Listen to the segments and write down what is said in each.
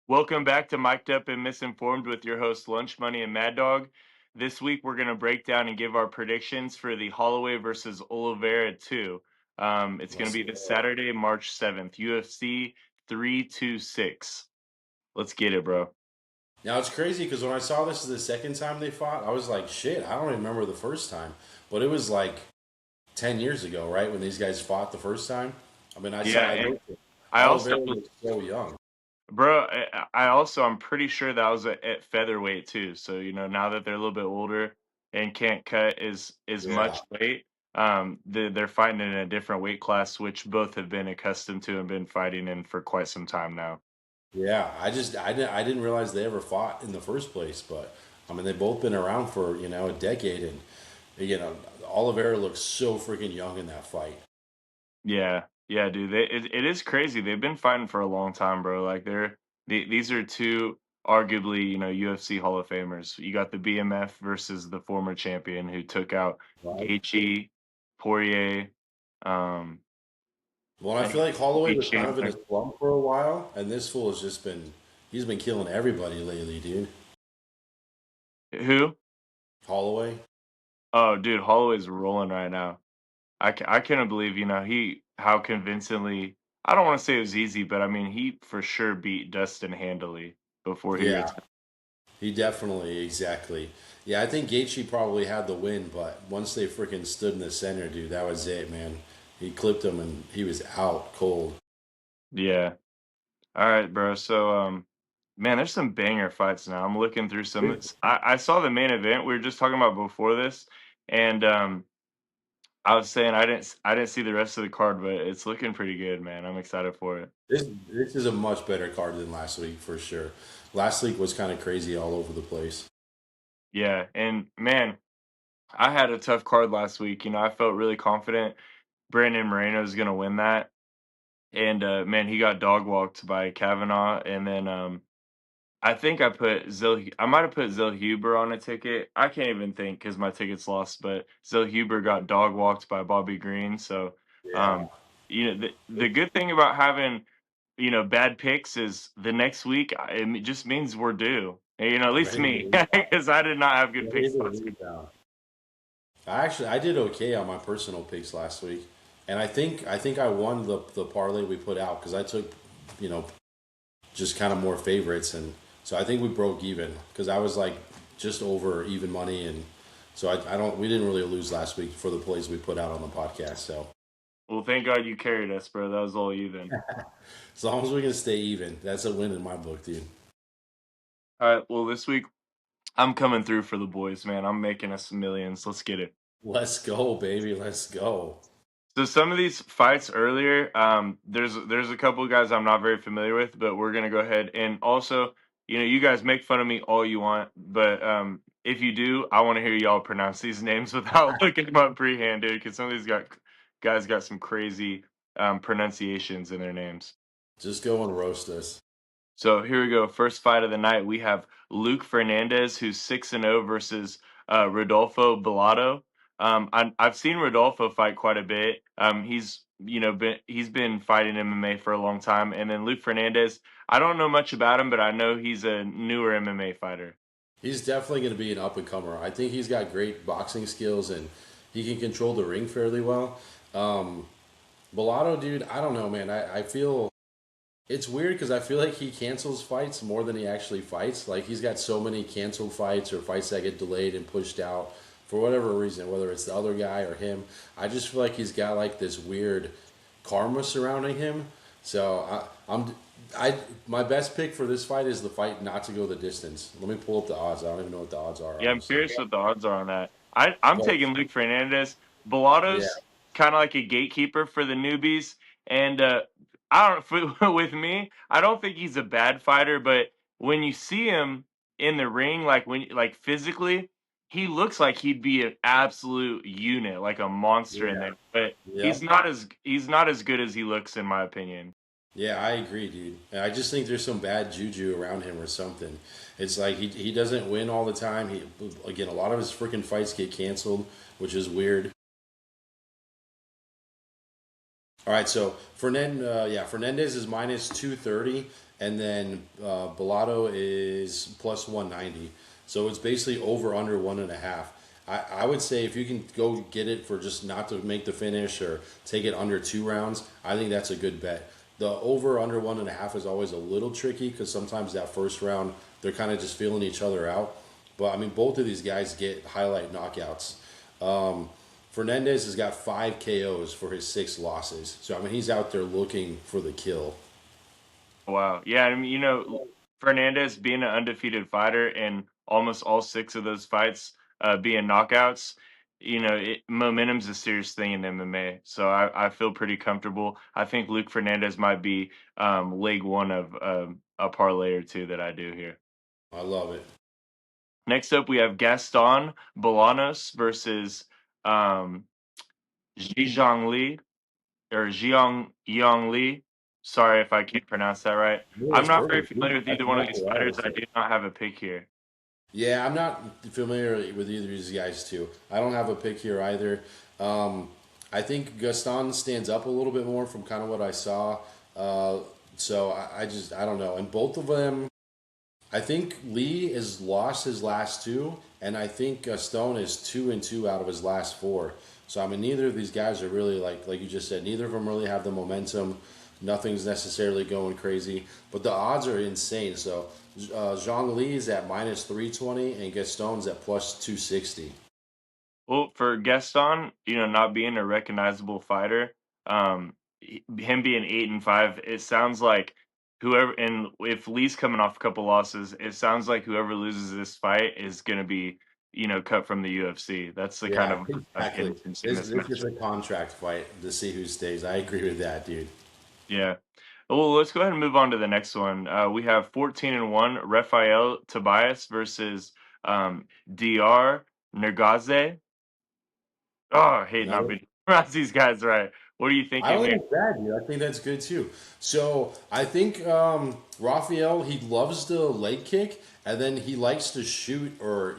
Welcome back to Mic'd Up and Misinformed with your hosts Lunch Money and Mad Dog. This week we're going to break down and give our predictions for the Holloway versus Oliveira 2. It's going to be this Saturday, March 7th, UFC 326. Let's get it, bro. Now it's crazy because when I saw this is the second time they fought, I was like, shit, I don't even remember the first time. But it was like 10 years ago, right? When these guys fought the first time. I mean, Yeah, I and looked at I also, Oliveira was so young. bro, I'm pretty sure that was at featherweight too. So, now that they're a little bit older and can't cut as Yeah. much weight, they're fighting in a different weight class, which both have been accustomed to and been fighting in for quite some time now. Yeah. I didn't realize they ever fought in the first place. But I mean, they've both been around for, a decade. And, Oliveira looks so freaking young in that fight. Yeah, yeah, dude. It is crazy. They've been fighting for a long time, bro. Like these are two arguably, UFC Hall of Famers. You got the BMF versus the former champion who took out Right. Gaethje, Poirier. Um, Well, I and feel he like Holloway beat was kind Shane. of in a slump for a while. And this fool he's been killing everybody lately, dude. Who? Holloway. Oh, dude, Holloway's rolling right now. I couldn't believe, he how convincingly. I don't want to say it was easy, but I mean, he for sure beat Dustin handily before he Yeah. retired. He definitely, exactly. Yeah, I think Gaethje probably had the win, but once they freaking stood in the center, dude, that was it, man. He clipped him and he was out cold. Yeah. All right, bro. So, man, there's some banger fights now. I'm looking through some. I saw the main event we were just talking about before this, and I was saying I didn't see the rest of the card, but it's looking pretty good, man. I'm excited for it. This is a much better card than last week for sure. Last week was kind of crazy all over the place. Yeah, and man, I had a tough card last week. I felt really confident Brandon Moreno is gonna win that, and man, he got dog walked by Kavanaugh, and then I think I might have put Zil Huber on a ticket. I can't even think because my ticket's lost, but Zil Huber got dog walked by Bobby Green. So, Yeah. um, the good thing about having, bad picks is the next week, it just means we're due. At least Ready to me, rebound. because I did not have good Ready picks to last week. rebound. I did okay on my personal picks last week, and I think I won the parlay we put out because I took, you know, just kind of more favorites, and so I think we broke even because I was like just over even money, and so I don't we didn't really lose last week for the plays we put out on the podcast. So Well, thank God you carried us, bro. That was all even. as long as we can stay even, that's a win in my book, dude. All right. Well, this week I'm coming through for the boys, man. I'm making us millions. Let's get it. Let's go, baby. Let's go. So some of these fights earlier, there's a couple of guys I'm not very familiar with, but we're gonna go ahead and also, you guys make fun of me all you want, but if you do, I want to hear y'all pronounce these names without looking them up pre-hand, dude, because some of these guys got some crazy pronunciations in their names. Just go and roast us. So here we go. First fight of the night, we have Luke Fernandez, who's 6-0 versus Rodolfo Bellato. I've seen Rodolfo fight quite a bit. He's been fighting MMA for a long time, and then Luke Fernandez. I don't know much about him, but I know he's a newer MMA fighter. He's definitely going to be an up and comer. I think he's got great boxing skills and he can control the ring fairly well. Um, Bellato, dude, I don't know, man. I feel it's weird because I feel like he cancels fights more than he actually fights. Like he's got so many canceled fights or fights that get delayed and pushed out for whatever reason, whether it's the other guy or him. I just feel like he's got like this weird karma surrounding him. So I my best pick for this fight is the fight not to go the distance. Let me pull up the odds. I don't even know what the odds are, Yeah, I'm honestly. curious what the odds are on that. I'm But taking Luke Fernandez. yeah, Bellato's kind of like a gatekeeper for the newbies, and I don't with me. I don't think he's a bad fighter, but when you see him in the ring, like physically, he looks like he'd be an absolute unit, like a monster in yeah, there. But yep. he's not as good as he looks, in my opinion. Yeah, I agree, dude. And I just think there's some bad juju around him or something. It's like he doesn't win all the time. He again, a lot of his freaking fights get canceled, which is weird. All right, so Fernandez is minus 230, and then Bellato is plus 190. So it's basically over under 1.5. I would say if you can go get it for just not to make the finish or take it under 2 rounds, I think that's a good bet. The over under 1.5 is always a little tricky because sometimes that first round they're kind of just feeling each other out. But I mean, both of these guys get highlight knockouts. Fernandez has got 5 KOs for his 6 losses. So, I mean, he's out there looking for the kill. Wow. Yeah, I mean, Fernandez being an undefeated fighter and almost all 6 of those fights being knockouts, momentum's a serious thing in MMA. So I feel pretty comfortable. I think Luke Fernandez might be leg one of a parlay or two that I do here. I love it. Next up, we have Gaston Bolanos versus um, Zhizhong Li or Jiang Yang Li. Sorry if I can't pronounce that right. No, I'm it's not very perfect. familiar with That's either one of exactly these what I would fighters. I say. do not have a pick here. Yeah, I'm not familiar with either of these guys, too. I don't have a pick here either. I think Gaston stands up a little bit more from kind of what I saw. So I don't know. And both of them, I think Lee has lost his last 2, and I think Stone is 2-2 out of his last 4. So I mean, neither of these guys are really like you just said. Neither of them really have the momentum. Nothing's necessarily going crazy, but the odds are insane. So Zhang Li is at minus 320, and Gaston's at plus 260. Well, for Gaston, not being a recognizable fighter, him being 8-5, it sounds like whoever, and if Lee's coming off a couple losses, it sounds like whoever loses this fight is going to be, cut from the UFC. That's the kind Yeah, of exactly. contention in This this this is match. a contract fight to see who stays. I agree with that, dude. Yeah. Well, let's go ahead and move on to the next one. We have 14-1 Rafael Tobias versus Dr. Nergaze. Oh, I hate not No, being pronounce these guys right. What are you I thinking don't here? think it's bad, dude. I think that's good too. So I think Rafael, he loves the leg kick, and then he likes to shoot or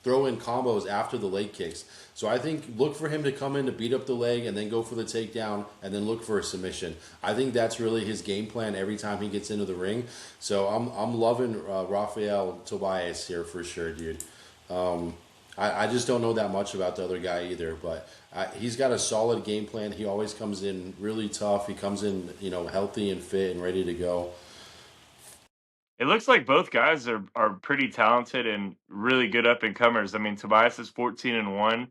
throw in combos after the leg kicks. So I think look for him to come in to beat up the leg and then go for the takedown and then look for a submission. I think that's really his game plan every time he gets into the ring. So I'm loving Rafael Tobias here for sure, dude. I just don't know that much about the other guy either, but he's got a solid game plan. He always comes in really tough. He comes in, healthy and fit and ready to go. It looks like both guys are pretty talented and really good up and comers. I mean, Tobias is 14-1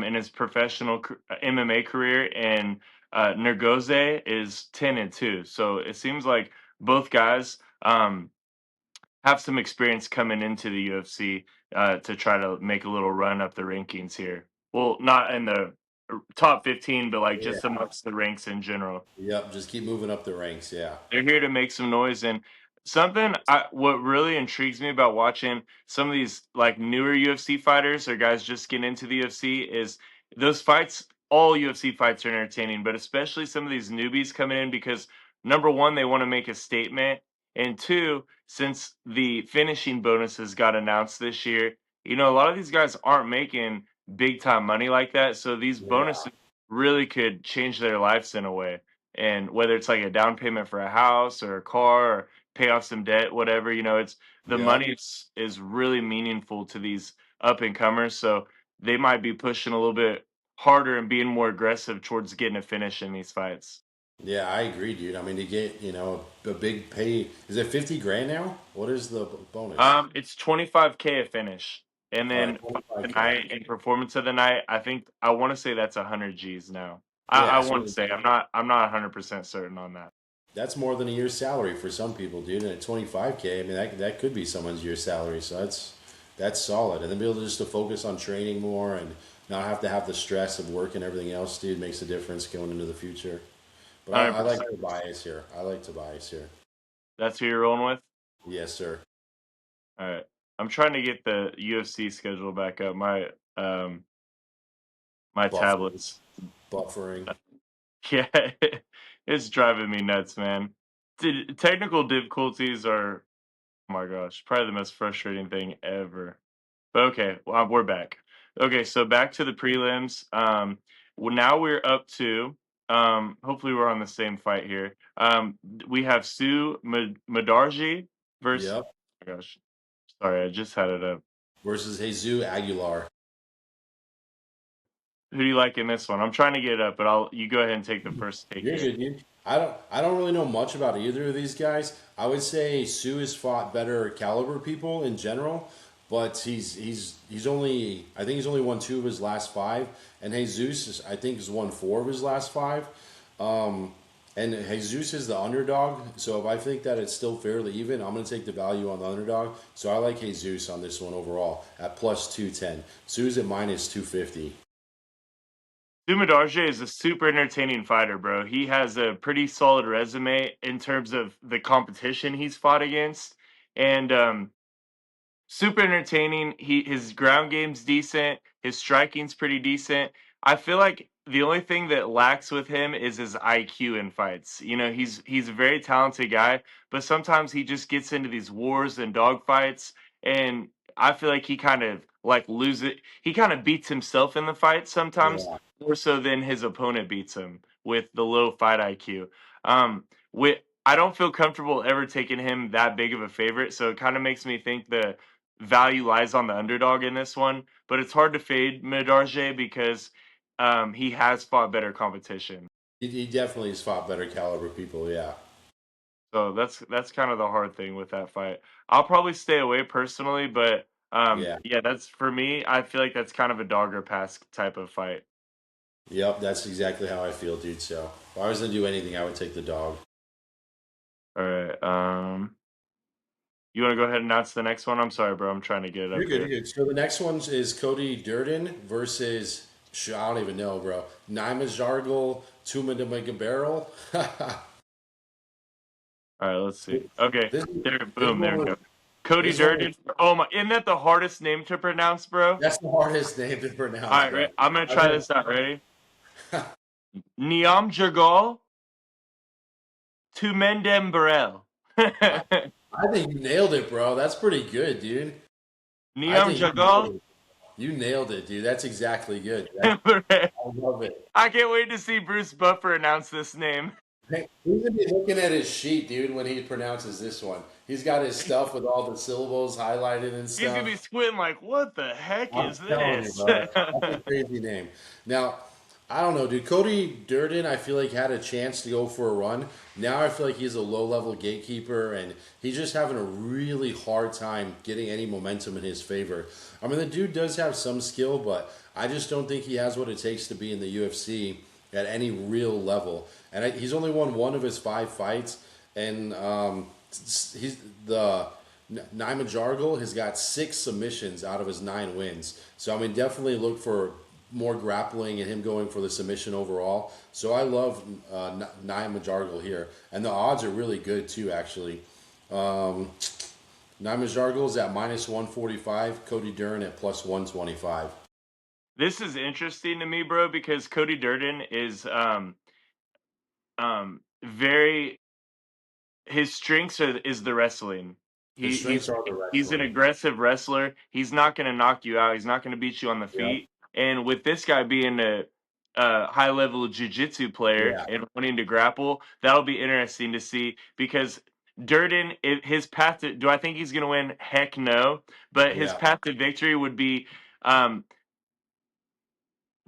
in his professional MMA career, and Nergoze is 10-2. So it seems like both guys have some experience coming into the UFC to try to make a little run up the rankings here. Well, not in the top 15, but like Yeah. just amongst the ranks in general. Yep. Just keep moving up the ranks. Yeah. They're here to make some noise. And what really intrigues me about watching some of these like newer UFC fighters or guys just getting into the UFC is those fights. All UFC fights are entertaining, but especially some of these newbies coming in because number one, they want to make a statement, and two, since the finishing bonuses got announced this year, a lot of these guys aren't making big time money like that. So these Yeah. bonuses really could change their lives in a way, and whether it's like a down payment for a house or a car or pay off some debt, whatever, it's the Yep. money is really meaningful to these up and comers. So they might be pushing a little bit harder and being more aggressive towards getting a finish in these fights. Yeah, I agree, dude. I mean, to get a big pay, is it 50 grand now? What is the bonus? It's 25K a finish, and All right, then fight of the 25K. night and performance of the night. I want to say that's 100 G's now. I Yeah, want to so say I'm not 100% certain on that. that's more than a year's salary for some people, dude. And at 25K, I mean that could be someone's year's salary. So that's solid. And then be able just to focus on training more and not have to have the stress of work and everything else, dude, makes a difference going into the future. But I like 100%. Tobias here. I like Tobias here. That's who you're rolling with. Yes, sir. All right. I'm trying to get the UFC schedule back up. My Buffering. tablets. Buffering. Yeah, it's driving me nuts, man. Technical difficulties are, oh my gosh, probably the most frustrating thing ever. But okay, well, we're back. Okay, so back to the prelims. Well, now we're up to Hopefully we're on the same fight here. We have Sue Madarji versus. Yep. Oh my gosh, sorry, I just had it up. Versus Jesus Aguilar. Who do you like in this one? I'm trying to get it up, but you go ahead and take the first take You're here. good, dude. I don't really know much about either of these guys. I would say Sue has fought better caliber people in general, but he's only I think he's only won 2 of his last 5, and I think has won 4 of his last 5. Um, and Jesus is the underdog, so if I think that it's still fairly even, I'm going to take the value on the underdog. So I like Jesus on this one overall at plus 210. Sue's at minus 250. Sumadarje is a super entertaining fighter, bro. He has a pretty solid resume in terms of the competition he's fought against, and super entertaining. His ground game's decent. His striking's pretty decent. I feel like the only thing that lacks with him is his IQ in fights. You know, he's a very talented guy, but sometimes he just gets into these wars and dogfights, and I feel like he kind of like loses. He kind of beats himself in the fight sometimes Yeah. more so than his opponent beats him with the low fight IQ. With I don't feel comfortable ever taking him that big of a favorite, so it kind of makes me think the value lies on the underdog in this one, but it's hard to fade Medarje because he has fought better competition. He definitely has fought better caliber people, yeah. So that's kind of the hard thing with that fight. I'll probably stay away personally, but Yeah. yeah, that's for me. I feel like that's kind of a dog or pass type of fight. Yep, that's exactly how I feel, dude. So if I was gonna do anything, I would take the dog. All right. You want to go ahead and announce the next one? I'm sorry, bro. I'm trying to get it You're up good, here. you're good. So the next one is Cody Durden versus I don't even know, bro. Naima Jargle, Tuma de Barrel. All right, let's see. Okay, this there, this boom, one there we was go. Cody this one was Durden. Oh my, isn't that the hardest name to pronounce, bro? that's the hardest name to All pronounce, right, bro. I'm gonna I've try never, this out. Ready? Niam Jagal to Mendem Burrell. I, I think you nailed it, bro. That's pretty good, dude. I Niam think Jagal. you nailed it, dude. That's exactly good. I I love it. can't wait to see Bruce Buffer announce this name. Hey, he's gonna be looking at his sheet, dude, when he pronounces this one. He's got his stuff with all the syllables highlighted and He's gonna be stuff. squinting like, "What the heck I'm is telling you, this?" bro. That's a crazy name. Now, I don't know, dude. Cody Durden, I feel like had a chance to go for a run. Now I feel like he's a low-level gatekeeper, and he's just having a really hard time getting any momentum in his favor. I mean, the dude does have some skill, but I just don't think he has what it takes to be in the UFC at any real level. And he's only won 1 of his 5 fights, and he's the Naima Jargle has got 6 submissions out of his 9 wins. So I mean, definitely look for more grappling and him going for the submission overall. So I love Naima Jargle here, and the odds are really good too. Actually, Naima Jargle is at minus 145. Cody Dern at plus 125. This is interesting to me, bro, because Cody Durden is very his strengths is the wrestling. His He strengths he's are the he's an wrestling. aggressive wrestler. He's not going to knock you out. He's not going to beat you on the Yep. feet. And with this guy being a high level jiu-jitsu player Yeah. and wanting to grapple, that'll be interesting to see because Durden, his path to, do I think he's going to win? Heck no. But his Yeah. path to victory would be um,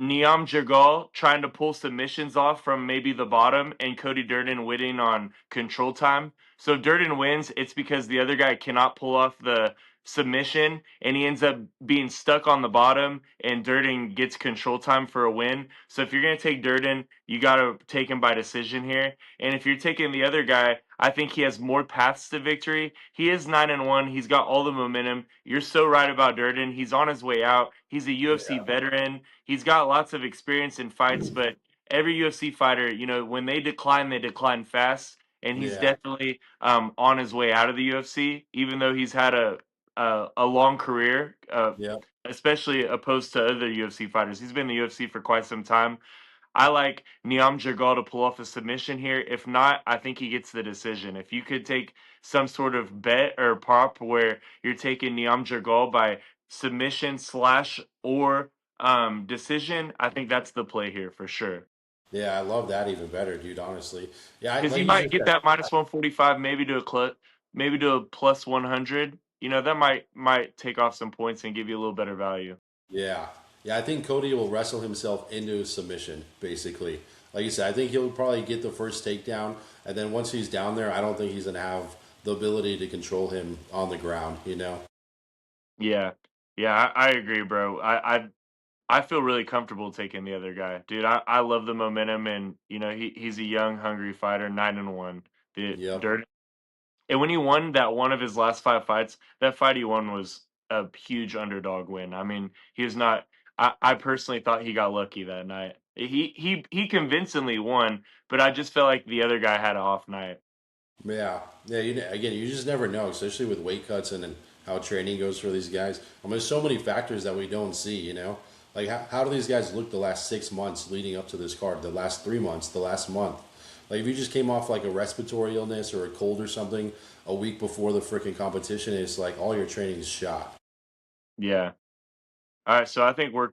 Niam Jagal trying to pull submissions off from maybe the bottom and Cody Durden winning on control time. So if Durden wins, it's because the other guy cannot pull off the submission and he ends up being stuck on the bottom and Durden gets control time for a win. So if you're going to take Durden, you got to take him by decision here. And if you're taking the other guy, I think he has more paths to victory. He is 9-1. He's got all the momentum. You're so right about Durden. He's on his way out. He's a UFC Yeah. veteran. He's got lots of experience in fights, but every UFC fighter, you know, when they decline fast. And he's Yeah. definitely on his way out of the UFC, even though he's had a long career, Yeah. especially opposed to other UFC fighters. He's been in the UFC for quite some time. I like Niam Jagal to pull off a submission here. If not, I think he gets the decision. If you could take some sort of bet or prop where you're taking Niam Jagal by submission slash or decision, I think that's the play here for sure. Yeah, I love that even better, dude. Honestly, yeah, Because you like you might just get said. that minus 145, maybe to a plus 100. You know, that might take off some points and give you a little better value. Yeah, yeah. I think Cody will wrestle himself into a submission, basically. Like you said, I think he'll probably get the first takedown, and then once he's down there, I don't think he's gonna have the ability to control him on the ground. You know? Yeah, yeah, I agree, bro. I feel really comfortable taking the other guy, dude. I love the momentum, and you know he's a young, hungry fighter, 9-1. The Yep. dirt, and when he won that one of his last 5 fights, that fight he won was a huge underdog win. I mean, he was not. I personally thought he got lucky that night. He convincingly won, but I just felt like the other guy had an off night. Yeah, yeah. Again, you just never know, especially with weight cuts and how training goes for these guys. I mean, there's so many factors that we don't see. You know, like how do these guys look the last 6 months leading up to this card? The last 3 months, the last month. Like if you just came off like a respiratory illness or a cold or something a week before the freaking competition, it's like all your training is shot. Yeah. All right, so I think we're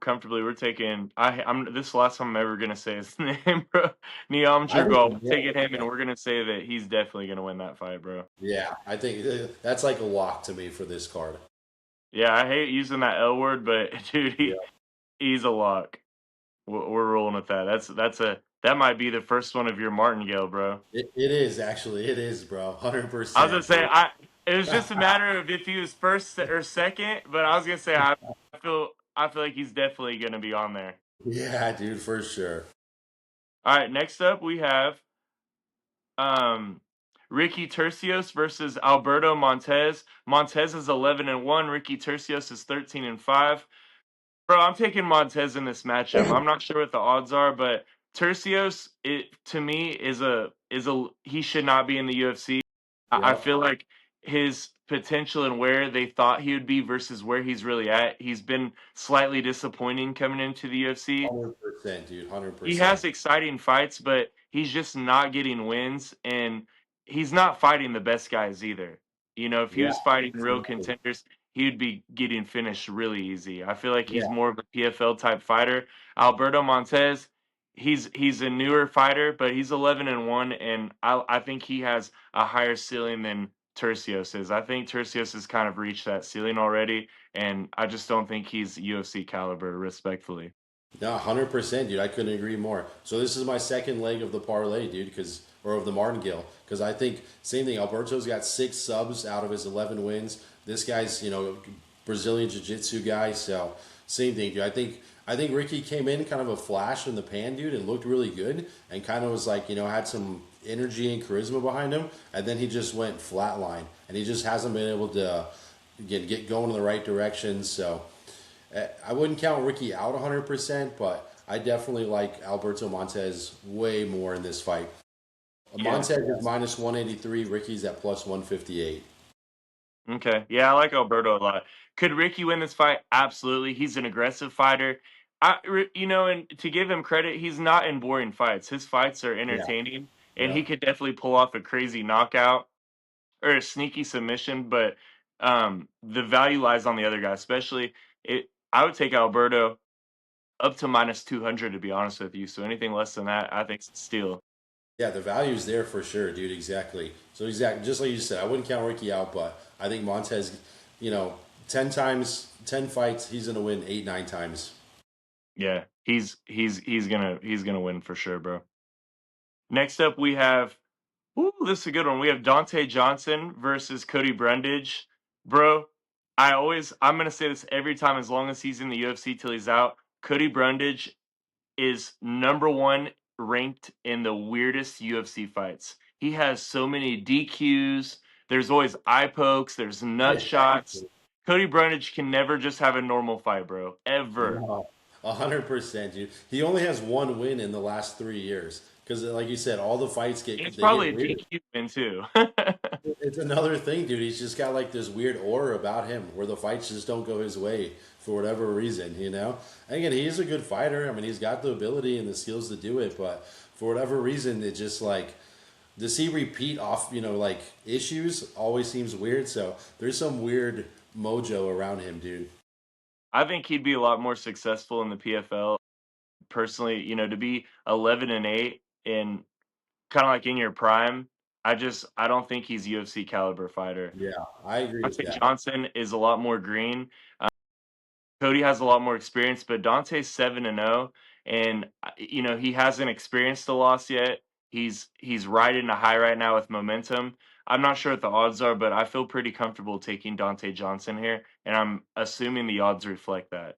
taking. I'm this is the last time I'm ever gonna say his name, bro. Niam I think, Dragal. We're yeah, taking him, yeah, and we're gonna say that he's definitely gonna win that fight, bro. yeah. I think that's like a lock to me for this card. Yeah, I hate using that L word, but dude, Yeah, he's a lock. We're rolling with that. That might be the first one of your martingale, bro. it is actually it is, bro. hundred I was gonna percent, say dude. I. It was just a matter of if he was first or second, but I was gonna say I feel like he's definitely gonna be on there. Yeah, dude, for sure. All right, next up we have um Ricky Tercios versus Alberto Montez. Montez is 11-1. Ricky Tercios is 13-5. Bro, I'm taking Montez in this matchup. I'm not sure what the odds are, but Tercios, it to me is a he should not be in the UFC. I Yep. feel like his potential and where they thought he would be versus where he's really at. He's been slightly disappointing coming into the UFC. 100%, dude. hundred He percent. has exciting fights, but he's just not getting wins, and he's not fighting the best guys either. You know, if he Yeah. was fighting real contenders, he'd be getting finished really easy. I feel like he's Yeah. more of a PFL type fighter. Alberto Montez, he's a newer fighter, but he's 11-1, and I think he has a higher ceiling than Tercios is. I think Tercios has kind of reached that ceiling already, and I just don't think he's UFC caliber, respectfully. No, 100%, dude. I couldn't agree more. So this is my second leg of the parlay, dude, because or of the martingale, because I think same thing. Alberto's got 6 subs out of his 11 wins. This guy's, Brazilian jiu-jitsu guy, so same thing, dude. I think Ricky came in kind of a flash in the pan, dude, and looked really good, and kind of was like, had some energy and charisma behind him, and then he just went flatline, and he just hasn't been able to again get going in the right direction. So. I wouldn't count Ricky out 100%, but I definitely like Alberto Montez way more in this fight. Yeah. Montez is minus 183, Ricky's at plus 158. Okay. Yeah, I like Alberto a lot. Could Ricky win this fight? Absolutely. He's an aggressive fighter. And to give him credit, he's not in boring fights. His fights are Yeah, entertaining, and yeah. he could definitely pull off a crazy knockout or a sneaky submission. But the value lies on the other guy, especially it. I would take Alberto up to minus 200 to be honest with you. So anything less than that, I think is a steal. Yeah, the value's there for sure, dude. Exactly. So exactly, just like you said, I wouldn't count Ricky out, but I think Montez, 10 fights, he's gonna win 8, 9 times. Yeah, he's gonna win for sure, bro. Next up, we have. Ooh, this is a good one. We have Dante Johnson versus Cody Brundage. Bro, I'm gonna say this every time as long as he's in the UFC till he's out. Cody Brundage is number one ranked in the weirdest UFC fights. He has so many DQs. There's always eye pokes. There's nut Yeah. shots. Cody Brundage can never just have a normal fight, bro. Ever. No, 100%, dude. He only has one win in the last 3 years because, like you said, all the fights It's get probably a weird. DQ win too. It's another thing, dude. He's just got like this weird aura about him where the fights just don't go his way for whatever reason. And again, he is a good fighter. I mean, he's got the ability and the skills to do it, but for whatever reason, it just like to see repeat off, like issues always seems weird. So there's some weird mojo around him, dude. I think he'd be a lot more successful in the PFL personally, to be 11-8 and kind of like in your prime, I don't think he's UFC caliber fighter. Yeah, I agree with Dante that. Johnson is a lot more green. Cody has a lot more experience, but Dante's 7-0, and he hasn't experienced a loss yet. He's riding a high right now with momentum. I'm not sure what the odds are, but I feel pretty comfortable taking Dante Johnson here, and I'm assuming the odds reflect that.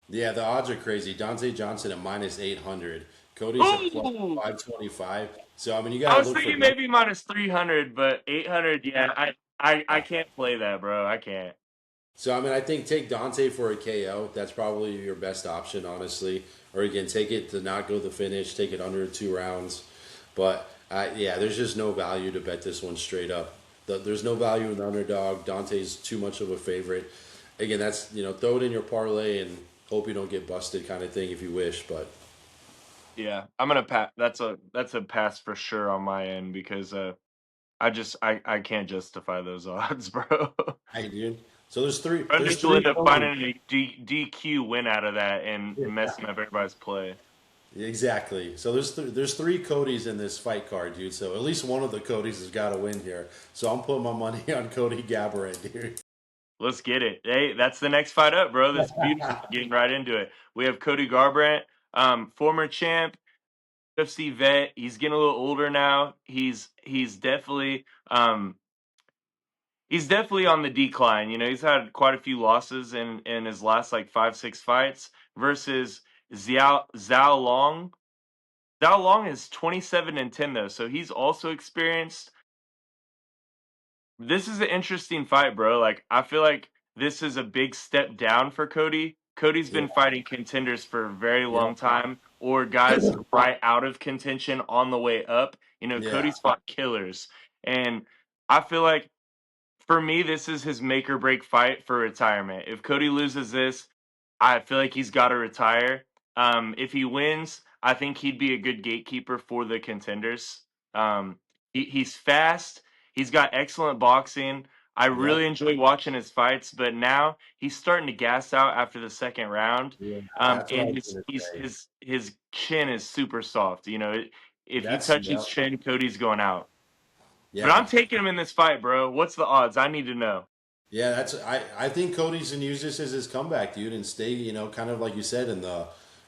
Yeah, the odds are crazy. Dante Johnson at minus 800. Cody's at plus Ooh! 525. So I mean, you got I to was look for thinking numbers. maybe minus 300, but 800, yeah, I Yeah. can't play that, bro. I can't. So I mean, I think take Dante for a KO. That's probably your best option, honestly. Or you can take it to not go the finish, take it under 2 rounds. But yeah, there's just no value to bet this one straight up. There's no value in the underdog. Dante's too much of a favorite. Again, that's throw it in your parlay and hope you don't get busted, kind of thing, if you wish. But Yeah, I'm gonna pass. That's a pass for sure on my end because I can't justify those odds, bro. hey, dude. So there's three. I There's think you'll three end up Cody. finding a DQ win out of that and messing up everybody's play. Exactly. So there's three Codys in this fight card, dude. So at least one of the Codys has got to win here. So I'm putting my money on Cody Garbrandt, dude. Let's get it. Hey, that's the next fight up, bro. That's beautiful. Getting right into it. We have Cody Garbrandt, former champ, UFC vet. He's getting a little older now. He's definitely on the decline. He's had quite a few losses in his last like 5, 6 fights versus Zhao Long. Zhao Long is 27-10 though, so he's also experienced. This is an interesting fight, bro. Like I feel like this is a big step down for Cody. Cody's Yeah. been fighting contenders for a very Yeah. long time, or guys right out of contention on the way up. Yeah. Cody's fought killers, and I feel like for me, this is his make or break fight for retirement. If Cody loses this, I feel like he's got to retire. If he wins, I think he'd be a good gatekeeper for the contenders. He's fast. He's got excellent boxing. I Yep. really enjoy watching his fights, but now he's starting to gas out after the second round. Yeah. That's what I And was his gonna he's, say. his chin is super soft. If you That's touch yeah. his chin, Cody's going out. But I'm Yeah. taking him in this fight, bro. What's the odds? I need to know. Yeah, that's I think Cody's gonna use this as his comeback, dude, and stay, kind of like you said, in the,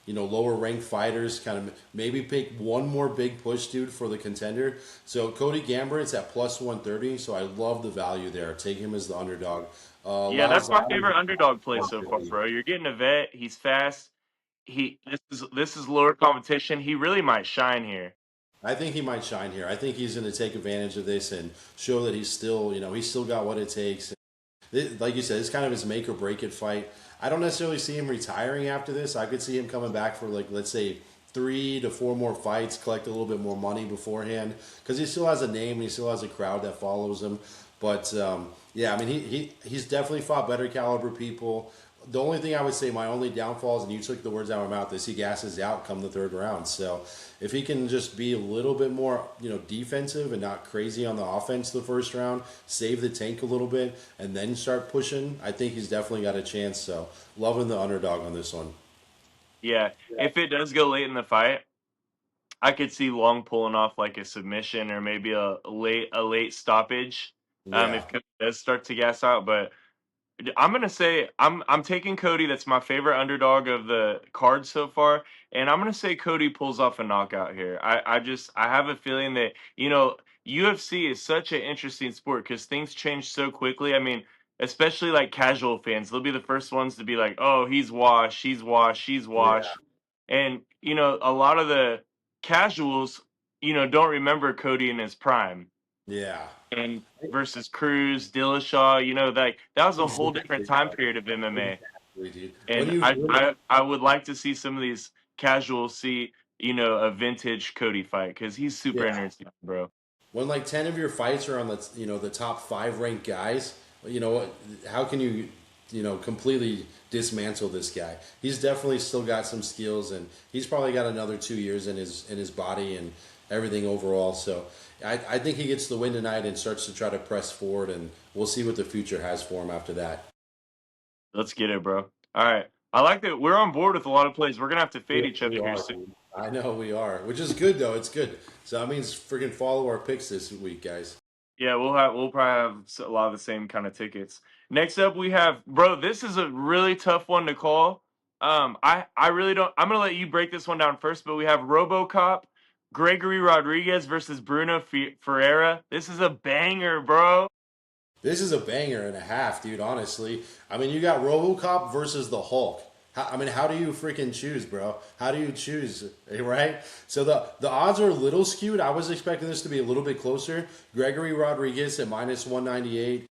lower ranked fighters, kind of maybe pick one more big push, dude, for the contender. So Cody Gambrandt's at plus 130, so I love the value there. Take him as the underdog. Yeah, that's my Lazzaro favorite underdog play so far, 150. bro. You're getting a vet. He's fast. This is lower competition. He really might shine here. I think he might shine here. I think he's going to take advantage of this and show that he's still, he's still got what it takes. Like you said, it's kind of his make or break it fight. I don't necessarily see him retiring after this. I could see him coming back for, like, let's say 3 to 4 more fights, collect a little bit more money beforehand, because he still has a name and he still has a crowd that follows him. But yeah, I mean, he's definitely fought better caliber people. The only thing I would say, my only downfalls, and you took the words out of my mouth, is he gasses out come the third round. So if he can just be a little bit more, defensive and not crazy on the offense the first round, save the tank a little bit, and then start pushing, I think he's definitely got a chance. So loving the underdog on this one. Yeah, if it does go late in the fight, I could see Long pulling off like a submission or maybe a late stoppage. Yeah, If Cody does start to gas out, but I'm gonna say I'm taking Cody. That's my favorite underdog of the card so far, and I'm gonna say Cody pulls off a knockout here. I have a feeling that UFC is such an interesting sport because things change so quickly. I mean, especially like casual fans, they'll be the first ones to be like, "Oh, he's washed, he's washed, she's yeah, washed," and a lot of the casuals, don't remember Cody in his prime yeah. and versus Cruz, Dillashaw, that was a whole different Exactly. time period of MMA. Exactly, dude. When And you I would like to see some of these casuals see, a vintage Cody fight because he's super yeah, entertaining, bro. when like 10 of your fights are on the the top 5 ranked guys, what, how can you completely dismantle this guy? He's definitely still got some skills, and he's probably got another 2 years in his body and everything overall. So I think he gets the win tonight and starts to try to press forward, and we'll see what the future has for him after that. Let's get it, bro. All right. I like that we're on board with a lot of plays. We're gonna have to fade Yeah, each other we here are, soon. dude. I know we are, which is good though. It's good. So that means freaking follow our picks this week, guys. Yeah, we'll probably have a lot of the same kind of tickets. Next up, we have bro. This is a really tough one to call. I really don't. I'm gonna let you break this one down first, but we have RoboCop, Gregory Rodriguez versus Bruno Ferreira. This is a banger, bro. This is a banger and a half, dude. Honestly, I mean, you got RoboCop versus the Hulk. I mean, how do you freaking choose, bro? How do you choose, right? So the odds are a little skewed. I was expecting this to be a little bit closer. Gregory Rodriguez at -198.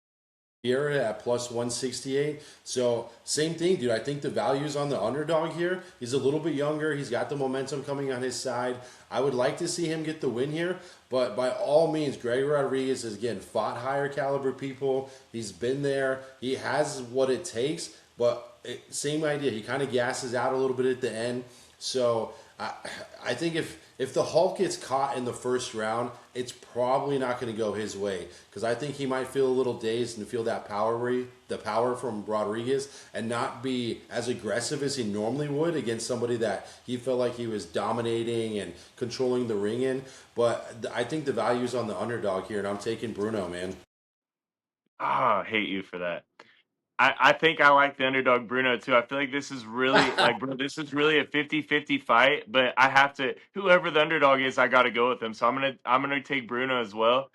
Oliveira at +168. So same thing, dude. I think the value's on the underdog here. He's a little bit younger. He's got the momentum coming on his side. I would like to see him get the win here, but by all means, Greg Rodriguez has again fought higher caliber people. He's been there. He has what it takes, but same idea. He kind of gasses out a little bit at the end. So I think if the Hulk gets caught in the first round, it's probably not going to go his way because I think he might feel a little dazed and feel that the power from Rodriguez, and not be as aggressive as he normally would against somebody that he felt like he was dominating and controlling the ring in. But I think the value's on the underdog here, and I'm taking Bruno, man. Ah, I hate you for that. I think I like the underdog Bruno too. I feel like this is really like bro, this is really a 50-50 fight, but I have to whoever the underdog is, I gotta go with him. So I'm gonna take Bruno as well.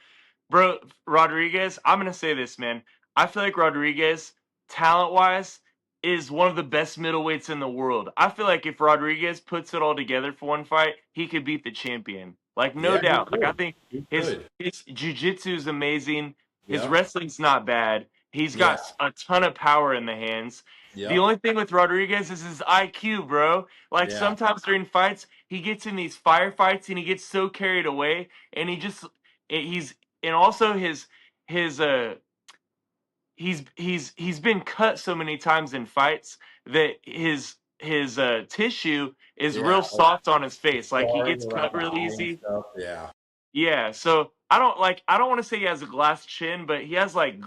Bro, Rodriguez, I'm gonna say this, man. I feel like Rodriguez, talent wise, is one of the best middleweights in the world. I feel like if Rodriguez puts it all together for one fight, he could beat the champion. Like no Yeah, he doubt. Like I could. think He his could. his jiu-jitsu is amazing. His Yep. wrestling's not bad. He's Yeah. got a ton of power in the hands. The Yep. only thing with Rodriguez is his IQ, bro. Like Yeah. sometimes during fights, he gets in these firefights and he gets so carried away, and he's and also his he's been cut so many times in fights that his tissue is Yeah. real soft on his face. Like he Scarring gets around cut the really eye and easy. stuff. Yeah. Yeah, so I don't want to say he has a glass chin, but he has like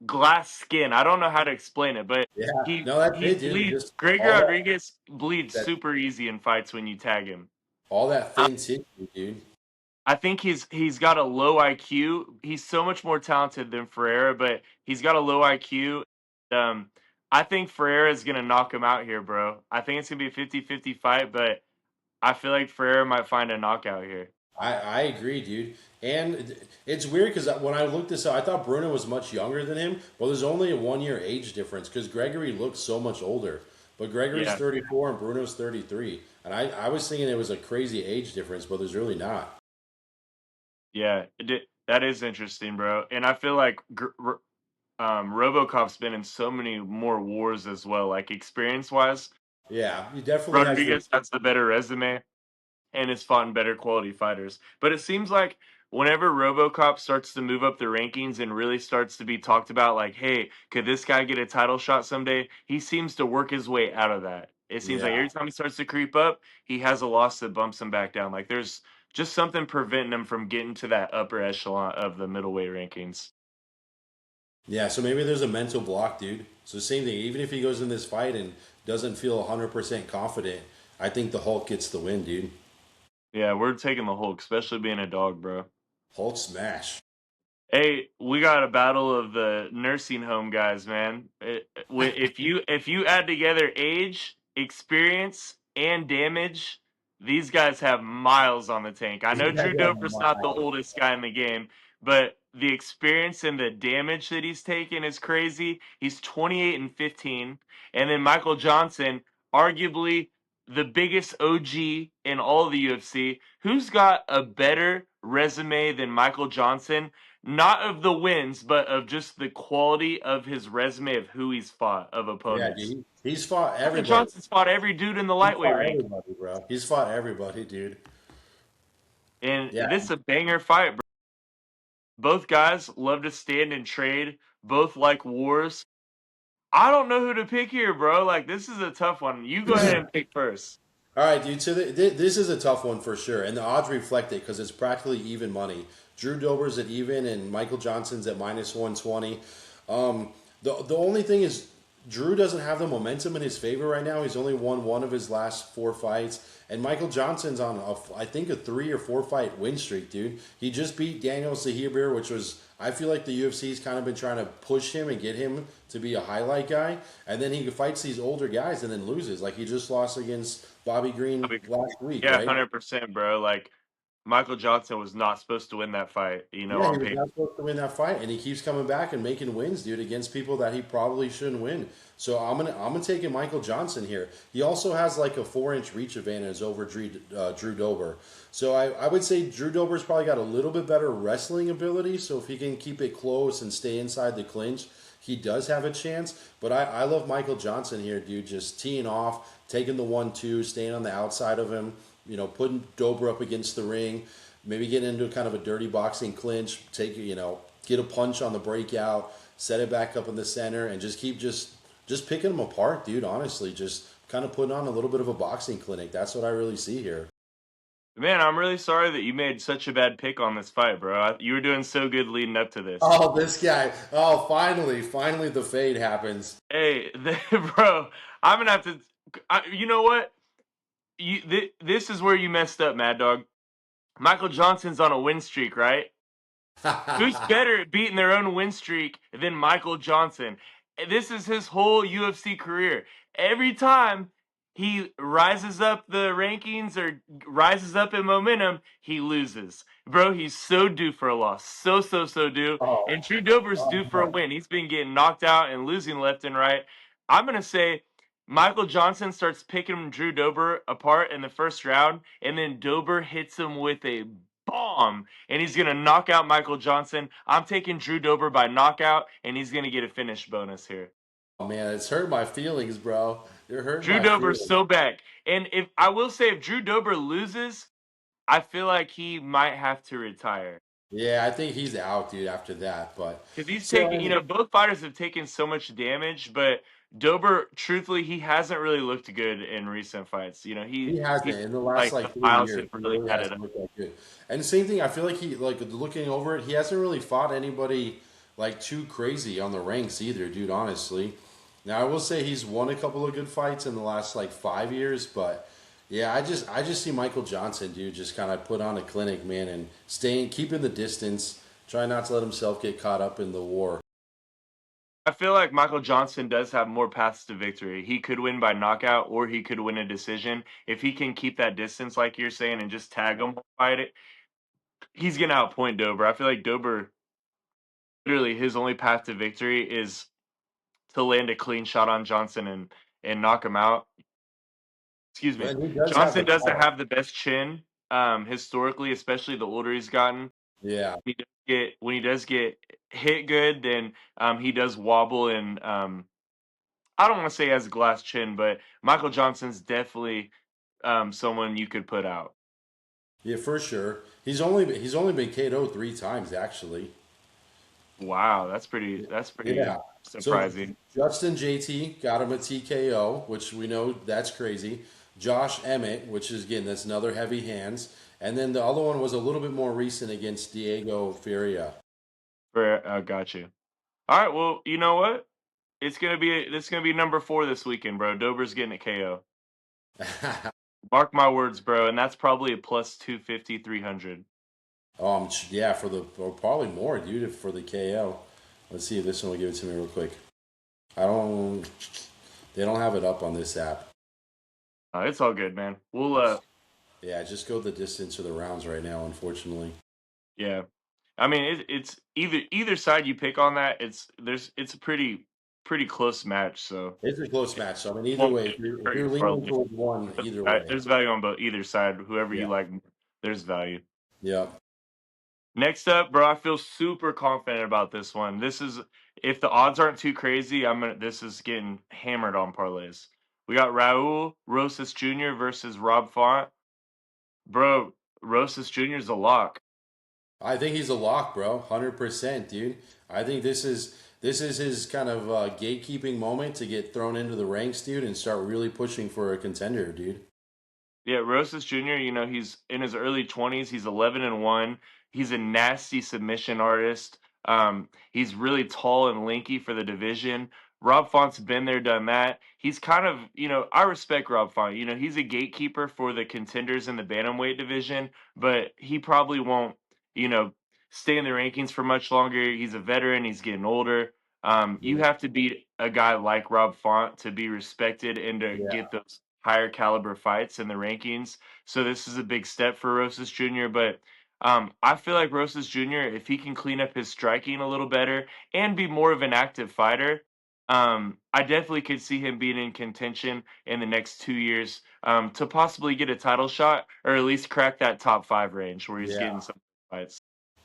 glass skin. I don't know how to explain it, but Yeah. he No, that's he it, dude. bleeds. Just Gregor Rodriguez bleeds that super easy in fights when you tag him. all that thin tissue, dude. I think he's got a low IQ. He's so much more talented than Ferreira, but he's got a low IQ. Um, I think Ferreira is gonna knock him out here, bro. I think it's gonna be a 50-50 fight, but I feel like Ferreira might find a knockout here. I agree, dude. And it's weird because when I looked this up, I thought Bruno was much younger than him. Well, there's only a 1 year age difference because Gregory looks so much older. But Gregory's Yeah, 34 and Bruno's 33. And I was thinking it was a crazy age difference, but there's really not. yeah, that is interesting, bro. And I feel like RoboCop's been in so many more wars as well. Like experience wise, Yeah, he definitely has the. Rodriguez has the better resume and has fought in better quality fighters. But it seems like whenever RoboCop starts to move up the rankings and really starts to be talked about, like, hey, could this guy get a title shot someday? He seems to work his way out of that. It seems like Yeah. every time he starts to creep up, he has a loss that bumps him back down. Like there's just something preventing him from getting to that upper echelon of the middleweight rankings. Yeah, so maybe there's a mental block, dude. So same thing. Even if he goes in this fight and doesn't feel 100% confident, I think the Hulk gets the win, dude. Yeah, we're taking the Hulk, especially being a dog, bro. Hulk smash. Hey, we got a battle of the nursing home guys, man. If you add together age, experience, and damage, these guys have miles on the tank. I know Yeah, Drew yeah, Dober's not the oldest guy in the game, but the experience and the damage that he's taken is crazy. He's 28 and 15, and then Michael Johnson, arguably the biggest OG in all of the UFC. Who's got a better resume than Michael Johnson? Not of the wins, but of just the quality of his resume of who he's fought of yeah, opponents. dude. He's fought Michael everybody. Johnson's fought every dude in the He's lightweight fought rank, everybody, bro. He's fought everybody, dude. and Yeah, this is a banger fight, bro. Both guys love to stand and trade. Both like wars. I don't know who to pick here, bro. Like this is a tough one. You go ahead and pick first. All right, dude. So this is a tough one for sure, and the odds reflect it because it's practically even money. Drew Dober's at even, and Michael Johnson's at -120. The only thing is, Drew doesn't have the momentum in his favor right now. He's only won one of his last 4 fights, and Michael Johnson's on I think a 3 or 4 fight win streak, dude. He just beat Daniel Sahibir, which was I feel like the UFC's kind of been trying to push him and get him to be a highlight guy, and then he fights these older guys and then loses. Like he just lost against Bobby Green last week, Yeah, right? 100%, bro. Like Michael Johnson was not supposed to win that fight, Yeah, he on was paper. not supposed to win that fight, and he keeps coming back and making wins, dude, against people that he probably shouldn't win. So I'm gonna take in Michael Johnson here. He also has like a 4 inch reach advantage over Drew Dober. So I would say Drew Dober's probably got a little bit better wrestling ability. So if he can keep it close and stay inside the clinch, he does have a chance. But I love Michael Johnson here, dude. Just teeing off, taking the 1-2, staying on the outside of him. Putting Dober up against the ring, maybe get into kind of a dirty boxing clinch, get a punch on the breakout, set it back up in the center, and just keep just picking them apart, dude. Honestly, just kind of putting on a little bit of a boxing clinic. That's what I really see here. Man, I'm really sorry that you made such a bad pick on this fight, bro. You were doing so good leading up to this. Oh, this guy. Oh, finally the fade happens. Hey, bro, I'm gonna have to. You know what? This is where you messed up, Mad Dog. Michael Johnson's on a win streak, right? Who's better at beating their own win streak than Michael Johnson? This is his whole UFC career. Every time he rises up the rankings or rises up in momentum, he loses. Bro, he's so due for a loss. So due. Oh, And Drew Dober's due for a oh, win. He's been getting knocked out and losing left and right. I'm going to say Michael Johnson starts picking Drew Dober apart in the first round, and then Dober hits him with a bomb, and he's going to knock out Michael Johnson. I'm taking Drew Dober by knockout, and he's going to get a finish bonus here. man, it's hurt my feelings, bro. It hurt Drew my Dober's feelings. so back. And if I will say, if Drew Dober loses, I feel like he might have to retire. Yeah, I think he's out, dude, after that. But Because he's so taking, both fighters have taken so much damage, but Dober, truthfully, he hasn't really looked good in recent fights. he hasn't He's in the last like like the 3 years. miles have He really really had it hasn't up. looked that good. And the same thing, I feel like he like looking over it, he hasn't really fought anybody like too crazy on the ranks either, dude. Honestly, now I will say he's won a couple of good fights in the last like 5 years, but yeah, I just see Michael Johnson, dude, just kind of put on a clinic, man, and keeping the distance, try not to let himself get caught up in the war. I feel like Michael Johnson does have more paths to victory. He could win by knockout or he could win a decision. If he can keep that distance, like you're saying, and just tag him, fight it, he's going to outpoint Dober. I feel like Dober, literally, his only path to victory is to land a clean shot on Johnson and knock him out. Excuse me. And he does have Johnson the doesn't power. have the best chin, historically, especially the older he's gotten. Yeah. When he does get hit good, then he does wobble and I don't want to say he has a glass chin, but Michael Johnson's definitely someone you could put out. Yeah, for sure. He's only been KO'd 3 times actually. Wow, that's pretty Yeah. So surprising. Justin JT got him a TKO, which we know that's crazy. Josh Emmett, which is again that's another heavy hands, and then the other one was a little bit more recent against Diego Feria. Got you. All right, well, you know what? It's gonna be number 4 this weekend, bro. Dober's getting a KO. Mark my words, bro, and that's probably a plus 250, 300. Yeah, or probably more, dude, for the KO. Let's see if this one will give it to me real quick. I don't. They don't have it up on this app. It's all good, man. We'll Yeah, just go the distance of the rounds right now, unfortunately. yeah. I mean, it's either side you pick on that. It's a pretty close match. So It's a close match. So I mean, either won't way, really if hurt you're your leaning parlay. towards one, either way. There's value on both either side. Whoever Yeah. you like, there's value. Yeah. Next up, bro, I feel super confident about this one. This is if the odds aren't too crazy, this is getting hammered on parlays. We got Raul Rosas Jr. versus Rob Font. Bro, Rosas Jr. is a lock. I think he's a lock, bro. 100%, dude. I think this is his kind of gatekeeping moment to get thrown into the ranks, dude, and start really pushing for a contender, dude. Yeah, Rosas Jr., he's in his early 20s. He's 11-1. He's a nasty submission artist. He's really tall and lanky for the division. Rob Font's been there, done that. He's kind of, I respect Rob Font. He's a gatekeeper for the contenders in the bantamweight division, but he probably won't, you know, stay in the rankings for much longer. He's a veteran. He's getting older. You Yeah. have to beat a guy like Rob Font to be respected and to Yeah. get those higher caliber fights in the rankings. So this is a big step for Rosas Jr. But I feel like Rosas Jr., if he can clean up his striking a little better and be more of an active fighter, I definitely could see him being in contention in the next 2 years, to possibly get a title shot or at least crack that top five range where he's Yeah. getting some fights.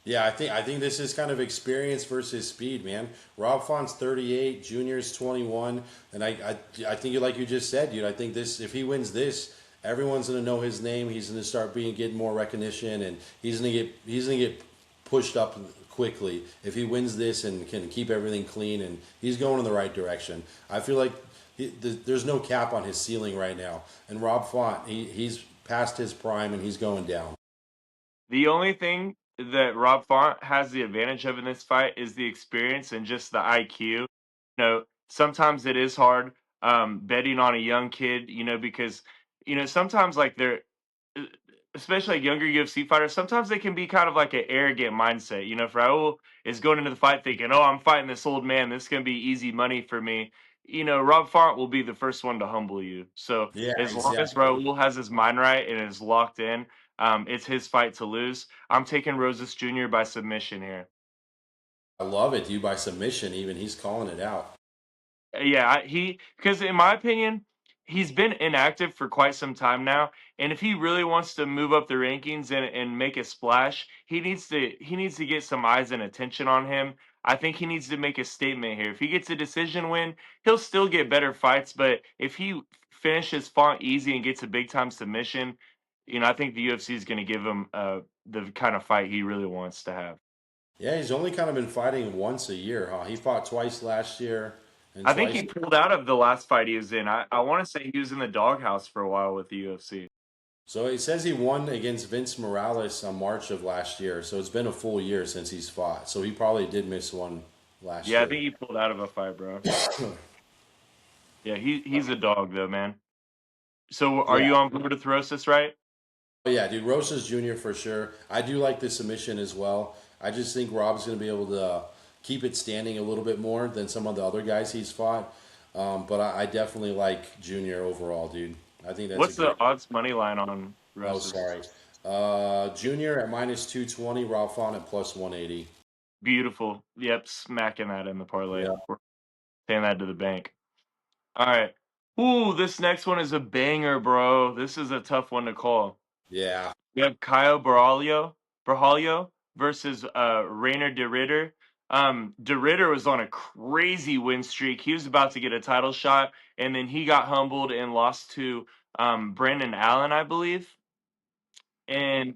Yeah, I think this is kind of experience versus speed, man. Rob Font's 38, Junior's 21, and I think like you just said, dude. I think this if he wins this, everyone's gonna know his name. He's gonna start getting more recognition, and he's gonna get pushed up quickly if he wins this and can keep everything clean. And he's going in the right direction. I feel like there's no cap on his ceiling right now. And Rob Font, he's past his prime and he's going down. The only thing that Rob Font has the advantage of in this fight is the experience and just the IQ. Sometimes it is hard betting on a young kid, because sometimes like they're uh, especially like younger UFC fighters, sometimes they can be kind of like an arrogant mindset. If Raul is going into the fight thinking, "Oh, I'm fighting this old man. This is gonna be easy money for me." Rob Font will be the first one to humble you. So Yeah, as long as exactly. Raul has his mind right and is locked in, it's his fight to lose. I'm taking Rosas Jr. by submission here. I love it, dude. By submission, even he's calling it out. Yeah, because in my opinion, he's been inactive for quite some time now, and if he really wants to move up the rankings and make a splash, he needs to get some eyes and attention on him. I think he needs to make a statement here. If he gets a decision win, he'll still get better fights, but if he finishes Font easy and gets a big time submission, I think the UFC is going to give him the kind of fight he really wants to have. Yeah, he's only kind of been fighting once a year, huh? He fought twice last year and I think twice. he pulled out of the last fight he was in. I want to say he was in the doghouse for a while with the UFC. So it says he won against Vince Morales on March of last year. So it's been a full year since he's fought. So he probably did miss one last Yeah, I year. think he pulled out of a fight, bro. Yeah, he's a dog though, man. So are Yeah. you on board with Rosas, right? Oh, yeah, dude, Rosas Jr. for sure. I do like the submission as well. I just think Rob's going to be able to keep it standing a little bit more than some of the other guys he's fought. But I definitely like Junior overall, dude. I think that's a What's great. the odds money line on Oh, Rosas? sorry. Junior at minus 220, Rob Font at plus 180. Beautiful. Yep, smacking that in the parlay. Yeah. We're saying that to the bank. All right. Ooh, this next one is a banger, bro. This is a tough one to call. Yeah. We have Kyle Baraglio versus Rainer de Ritter. De Ritter was on a crazy win streak. He was about to get a title shot, and then he got humbled and lost to Brandon Allen, I believe. And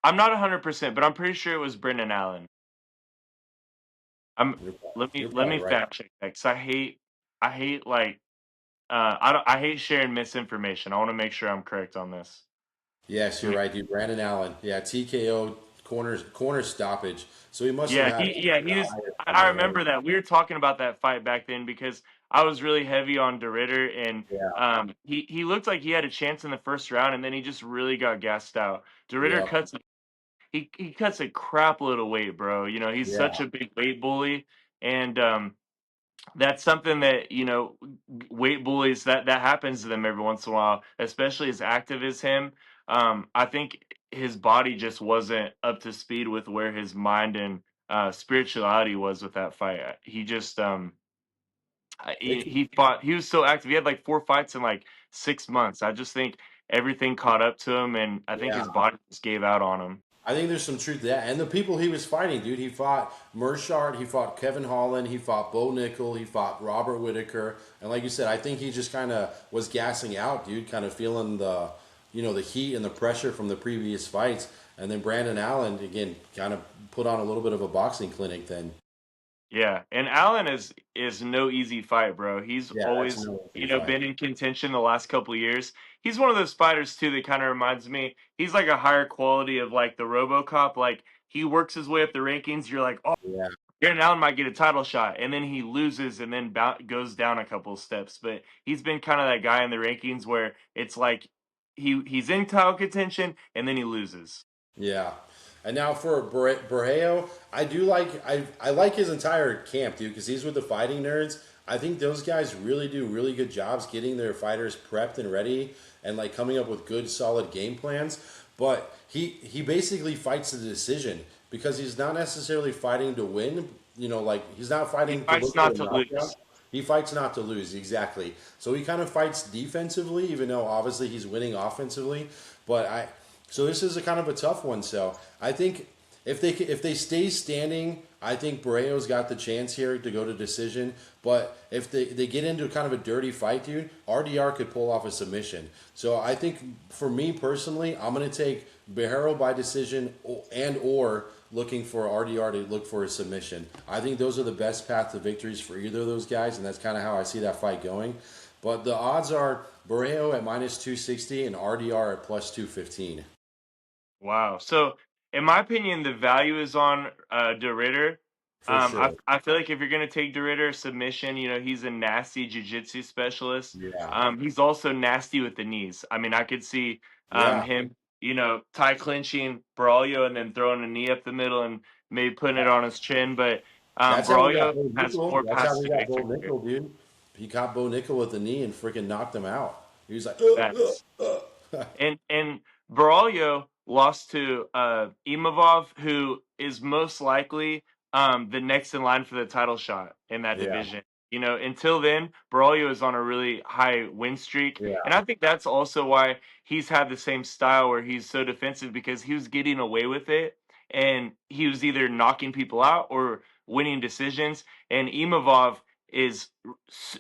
I'm not 100%, but I'm pretty sure it was Brendan Allen. I'm You're let probably me right. fact check that because I hate like I hate sharing misinformation. I want to make sure I'm correct on this. Yes, Let you're me right, dude. Brandon Allen. Yeah, TKO corner stoppage. So he must have Yeah, had he a was. higher I number, right? remember that we were talking about that fight back then because I was really heavy on De Ritter, and Yeah. he looked like he had a chance in the first round, and then he just really got gassed out. De Ritter Yep. cuts a crap load of weight, bro. He's Yeah. such a big weight bully, and that's something that weight bullies that happens to them every once in a while, especially as active as him. I think his body just wasn't up to speed with where his mind and spirituality was with that fight. He just It he fought. He was so active. He had like 4 fights in like 6 months. I just think everything caught up to him, and I think yeah. his body just gave out on him. I think there's some truth to that. And the people he was fighting, dude, he fought Mershart, he fought Kevin Holland, he fought Bo Nickel, he fought Robert Whitaker. And like you said, I think he just kind of was gassing out, dude, kind of feeling the heat and the pressure from the previous fights. And then Brandon Allen, again, kind of put on a little bit of a boxing clinic then. Yeah, and Allen is no easy fight, bro. He's Yeah, that's always, no easy fight. been in contention the last couple of years. He's one of those fighters too that kind of reminds me. He's like a higher quality of like the RoboCop. Like he works his way up the rankings. You're like, oh, Yeah. Aaron Allen might get a title shot, and then he loses, and then goes down a couple of steps. But he's been kind of that guy in the rankings where it's like he's in title contention, and then he loses. Yeah. And now for Borreo, I like his entire camp, dude, because he's with the fighting nerds. I think those guys really do really good jobs getting their fighters prepped and ready and like coming up with good solid game plans. But he basically fights the decision because he's not necessarily fighting to win. You know, like he's not He fighting to fights look for not a to knockout. lose. He fights not to lose, exactly. So he kind of fights defensively, even though obviously he's winning offensively. But so this is a kind of a tough one. So I think if they stay standing, I think Barreo's got the chance here to go to decision. But if they get into kind of a dirty fight, dude, RDR could pull off a submission. So I think for me personally, I'm gonna take Barrero by decision and or looking for RDR to look for a submission. I think those are the best path to victories for either of those guys, and that's kind of how I see that fight going. But the odds are Barrero at minus 260 and RDR at plus 215. Wow. So, in my opinion, the value is on De Ritter. For sure. I feel like if you're going to take De Ritter submission, he's a nasty jiu-jitsu specialist. Yeah. He's also nasty with the knees. I mean, I could see Yeah. him, tie clinching Baraglio and then throwing a knee up the middle and maybe putting it on his chin. But That's how we got Baraglio Bo has Nickel. four That's how paths we to got Bo victory here. Nickel, dude. He caught Bo Nickel with the knee and freaking knocked him out. He was like, Facts. And Baraglio lost to Imavov, who is most likely the next in line for the title shot in that yeah, division. Until then, Baraglio is on a really high win streak, yeah, and I think that's also why he's had the same style where he's so defensive because he was getting away with it, and he was either knocking people out or winning decisions. And Imavov is,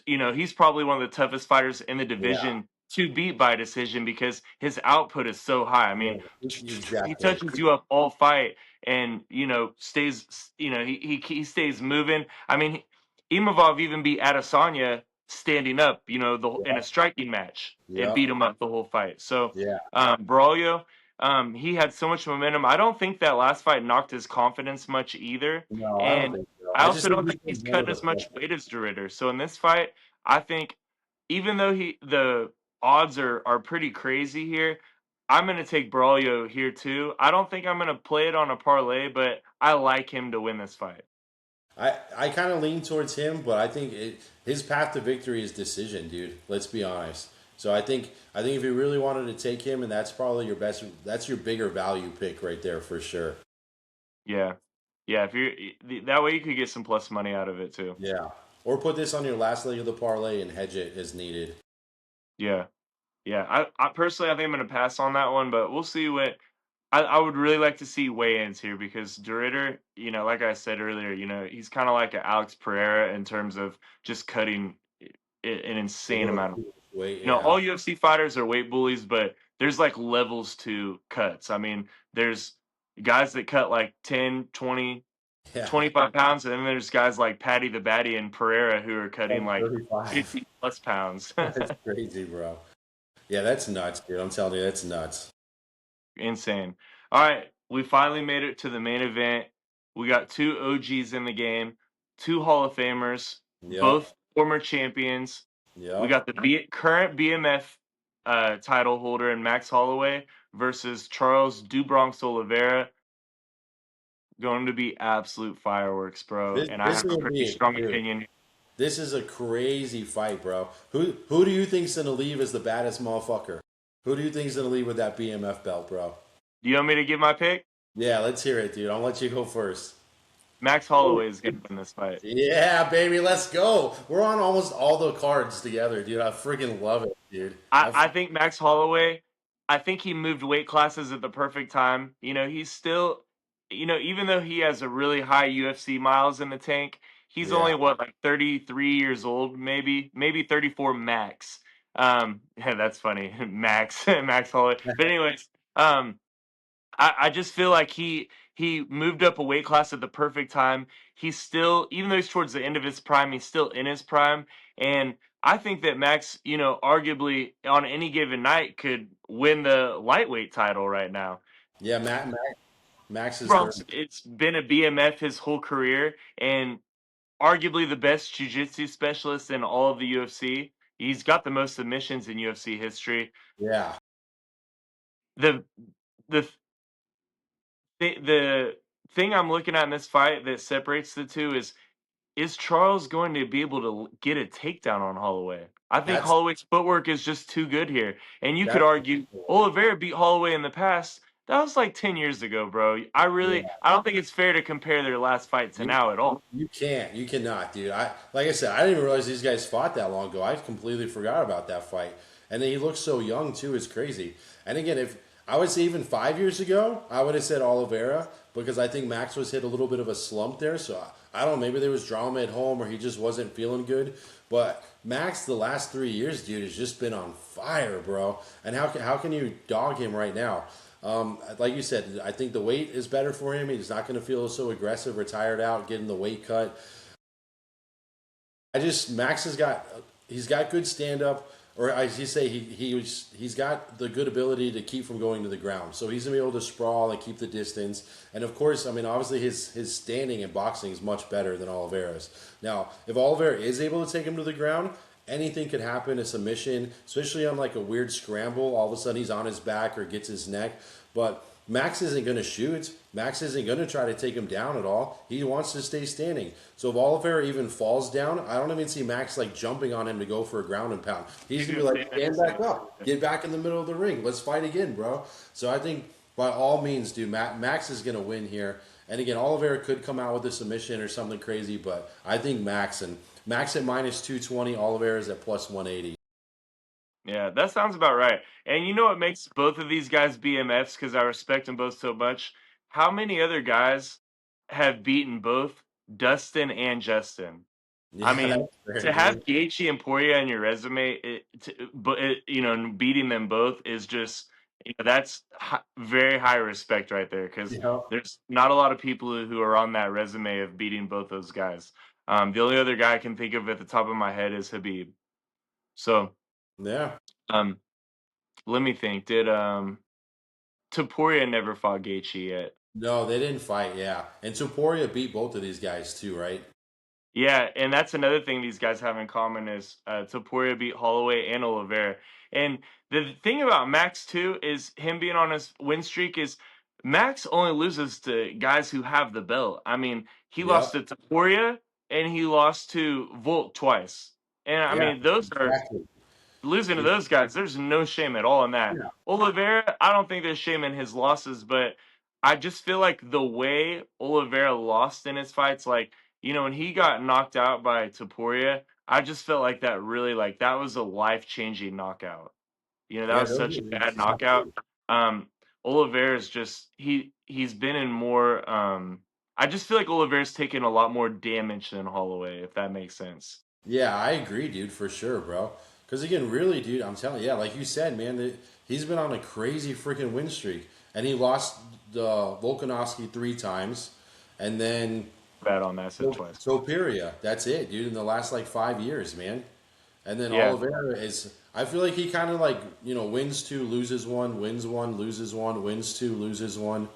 he's probably one of the toughest fighters in the yeah, division to beat by decision because his output is so high. I mean, yeah. he Exactly. touches you up all fight and stays he stays moving. I mean, Imavov even beat Adesanya standing up, in a striking match and Yep. beat him up the whole fight. So, Yeah. Baraglio, he had so much momentum. I don't think that last fight knocked his confidence much either, No, I don't and think so. I I just also think don't he's think been he's more of cutting a as much threat. weight as De Ritter. So in this fight, I think even though the odds are pretty crazy here, I'm gonna take Braulio here too. I don't think I'm gonna play it on a parlay, but I like him to win this fight. I kind of lean towards him, but I think his path to victory is decision, dude. Let's be honest. So I think if you really wanted to take him, and that's probably your best, that's your bigger value pick right there for sure. Yeah, yeah. If that way, you could get some plus money out of it too. Yeah. Or put this on your last leg of the parlay and hedge it as needed. Yeah, yeah. I personally, I think I'm gonna pass on that one, but we'll see what. I would really like to see weigh-ins here because De Ritter, like I said earlier, he's kind of like an Alex Pereira in terms of just cutting an insane amount of. Wait, yeah. All UFC fighters are weight bullies, but there's like levels to cuts. I mean, there's guys that cut like 10, 20, Yeah. 25 pounds, and then there's guys like Patty the Batty and Pereira who are cutting Like like 35. 50 plus pounds. That's crazy, bro. Yeah, that's nuts, dude. I'm telling you, that's nuts. Insane. All right, we finally made it to the main event. We got two OGs in the game, two Hall of Famers, Yep. both former champions. We Yep. got the current BMF title holder in Max Holloway versus Charles do Bronx Oliveira. Going to be absolute fireworks, bro. This And I this have a will pretty be strong dude. opinion. This is a crazy fight, bro. Who do you think's gonna leave as the baddest motherfucker? Who do you think's gonna leave with that BMF belt, bro? Do you want me to give my pick? Yeah, let's hear it, dude. I'll let you go first. Max Holloway is going to win this fight. Yeah, baby, let's go. We're on almost all the cards together, dude. I freaking love it, dude. I think Max Holloway, I think he moved weight classes at the perfect time. He's still, even though he has a really high UFC miles in the tank, he's Yeah. only what, like 33 years old, maybe 34 max. Yeah, that's funny, Max Holloway. But anyways, I just feel like he moved up a weight class at the perfect time. He's still, even though he's towards the end of his prime, he's still in his prime. And I think that Max, arguably on any given night could win the lightweight title right now. Yeah, Matt. Max is Bro, third. it's been a BMF his whole career, and arguably the best jiu-jitsu specialist in all of the UFC. He's got the most submissions in UFC history. Yeah, The the the thing I'm looking at in this fight that separates the two is Charles going to be able to get a takedown on Holloway? I think that's Holloway's footwork is just too good here. And you could that's argue Oliveira beat Holloway in the past. That was like 10 years ago, bro. yeah. I don't think it's fair to compare their last fight to You now at all. you can't. You cannot, dude. I like I said, I didn't even realize these guys fought that long ago. I completely forgot about that fight. And then he looks so young too. It's crazy. And again, if I would say even 5 years ago, I would have said Oliveira because I think Max was hit a little bit of a slump there. So I don't know. Maybe there was drama at home or he just wasn't feeling good. But Max, the last 3 years, dude, has just been on fire, bro. And how can you dog him right now? Like you said, I think the weight is better for him. He's not going to feel so aggressive or tired out getting the weight cut. I just Max he's got good stand up, or as you say he's got the good ability to keep from going to the ground. So he's gonna be able to sprawl and keep the distance. And of course, I mean obviously his standing in boxing is much better than Oliveira's. Now, if Oliveira is able to take him to the ground, anything could happen. A submission, especially on like a weird scramble, all of a sudden he's on his back or gets his neck. But Max isn't going to shoot. Max isn't going to try to take him down at all. He wants to stay standing. So if Oliveira even falls down, I don't even see Max like jumping on him to go for a ground and pound. He's going to be like, stand back up. Get back in the middle of the ring. Let's fight again, bro. So I think by all means, dude, Max is going to win here. And again, Oliveira could come out with a submission or something crazy, but I think Max at minus 220, Oliveira's at plus 180. Yeah, that sounds about right. And you know what makes both of these guys BMFs because I respect them both so much? How many other guys have beaten both Dustin and Justin? I Yeah, mean, that's fair, to have dude. Gaethje and Poirier on your resume, and beating them both is just, that's very high respect right there because Yeah. there's not a lot of people who are on that resume of beating both those guys. The only other guy I can think of at the top of my head is Habib. So, Yeah. um, let me think. Did Topuria never fought Gaethje yet? No, they didn't fight. Yeah, and Tuporia beat both of these guys too, right? Yeah, and that's another thing these guys have in common is Topuria beat Holloway and Oliveira. And the thing about Max too is him being on his win streak is Max only loses to guys who have the belt. I mean, he lost Yep. to Topuria and he lost to Volk twice. And I Yeah. mean, those are Exactly. losing to It- those guys, there's no shame at all in that. yeah. Oliveira, I don't think there's shame in his losses, but I just feel like the way Oliveira lost in his fights, like, when he got knocked out by Topuria, I just felt like that really, like, that was a life changing knockout. That Yeah. was such a bad knockout. Um, Oliveira's just, he's been in more, I just feel like Oliveira's taken a lot more damage than Holloway, if that makes sense. Yeah, I agree, dude, for sure, bro. Because again, really, dude, I'm telling you, yeah, like you said, man, he's been on a crazy freaking win streak, and he lost the Volkanovski 3 times, and then Bad on that, said twice. Topuria. That's it, dude. In the last like 5 years, man. And then Yeah. Oliveira is. I feel like he kind of like wins two, loses one, wins one, loses one, wins two, loses one.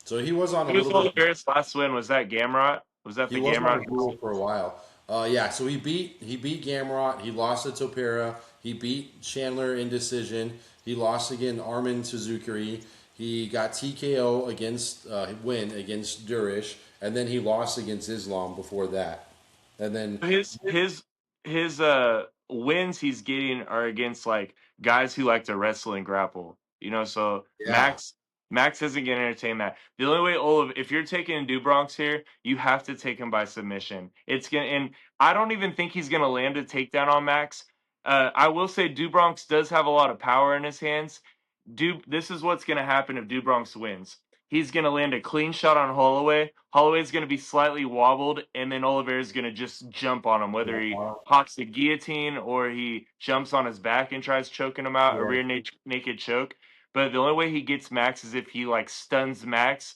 So he was on a Who was little bit. Oliveira's last win? Was that Gamrot? Was that He the was on a Gamrot? duel for a while. Yeah. So he beat Gamrot. He lost to Topera. He beat Chandler in decision. He lost again Armin Suzuki. He got TKO against win against Durish, and then he lost against Islam before that. And then His wins he's getting are against like guys who like to wrestle and grapple. So yeah, Max isn't gonna entertain that. The only way if you're taking Dubronx here, you have to take him by submission. And I don't even think he's gonna land a takedown on Max. I will say Dubronx does have a lot of power in his hands. This is what's gonna happen if Dubronx wins. He's going to land a clean shot on Holloway. Holloway's going to be slightly wobbled, and then Oliveira's going to just jump on him, whether he hawks the guillotine or he jumps on his back and tries choking him out, a yeah, rear naked choke. But the only way he gets Max is if he like stuns Max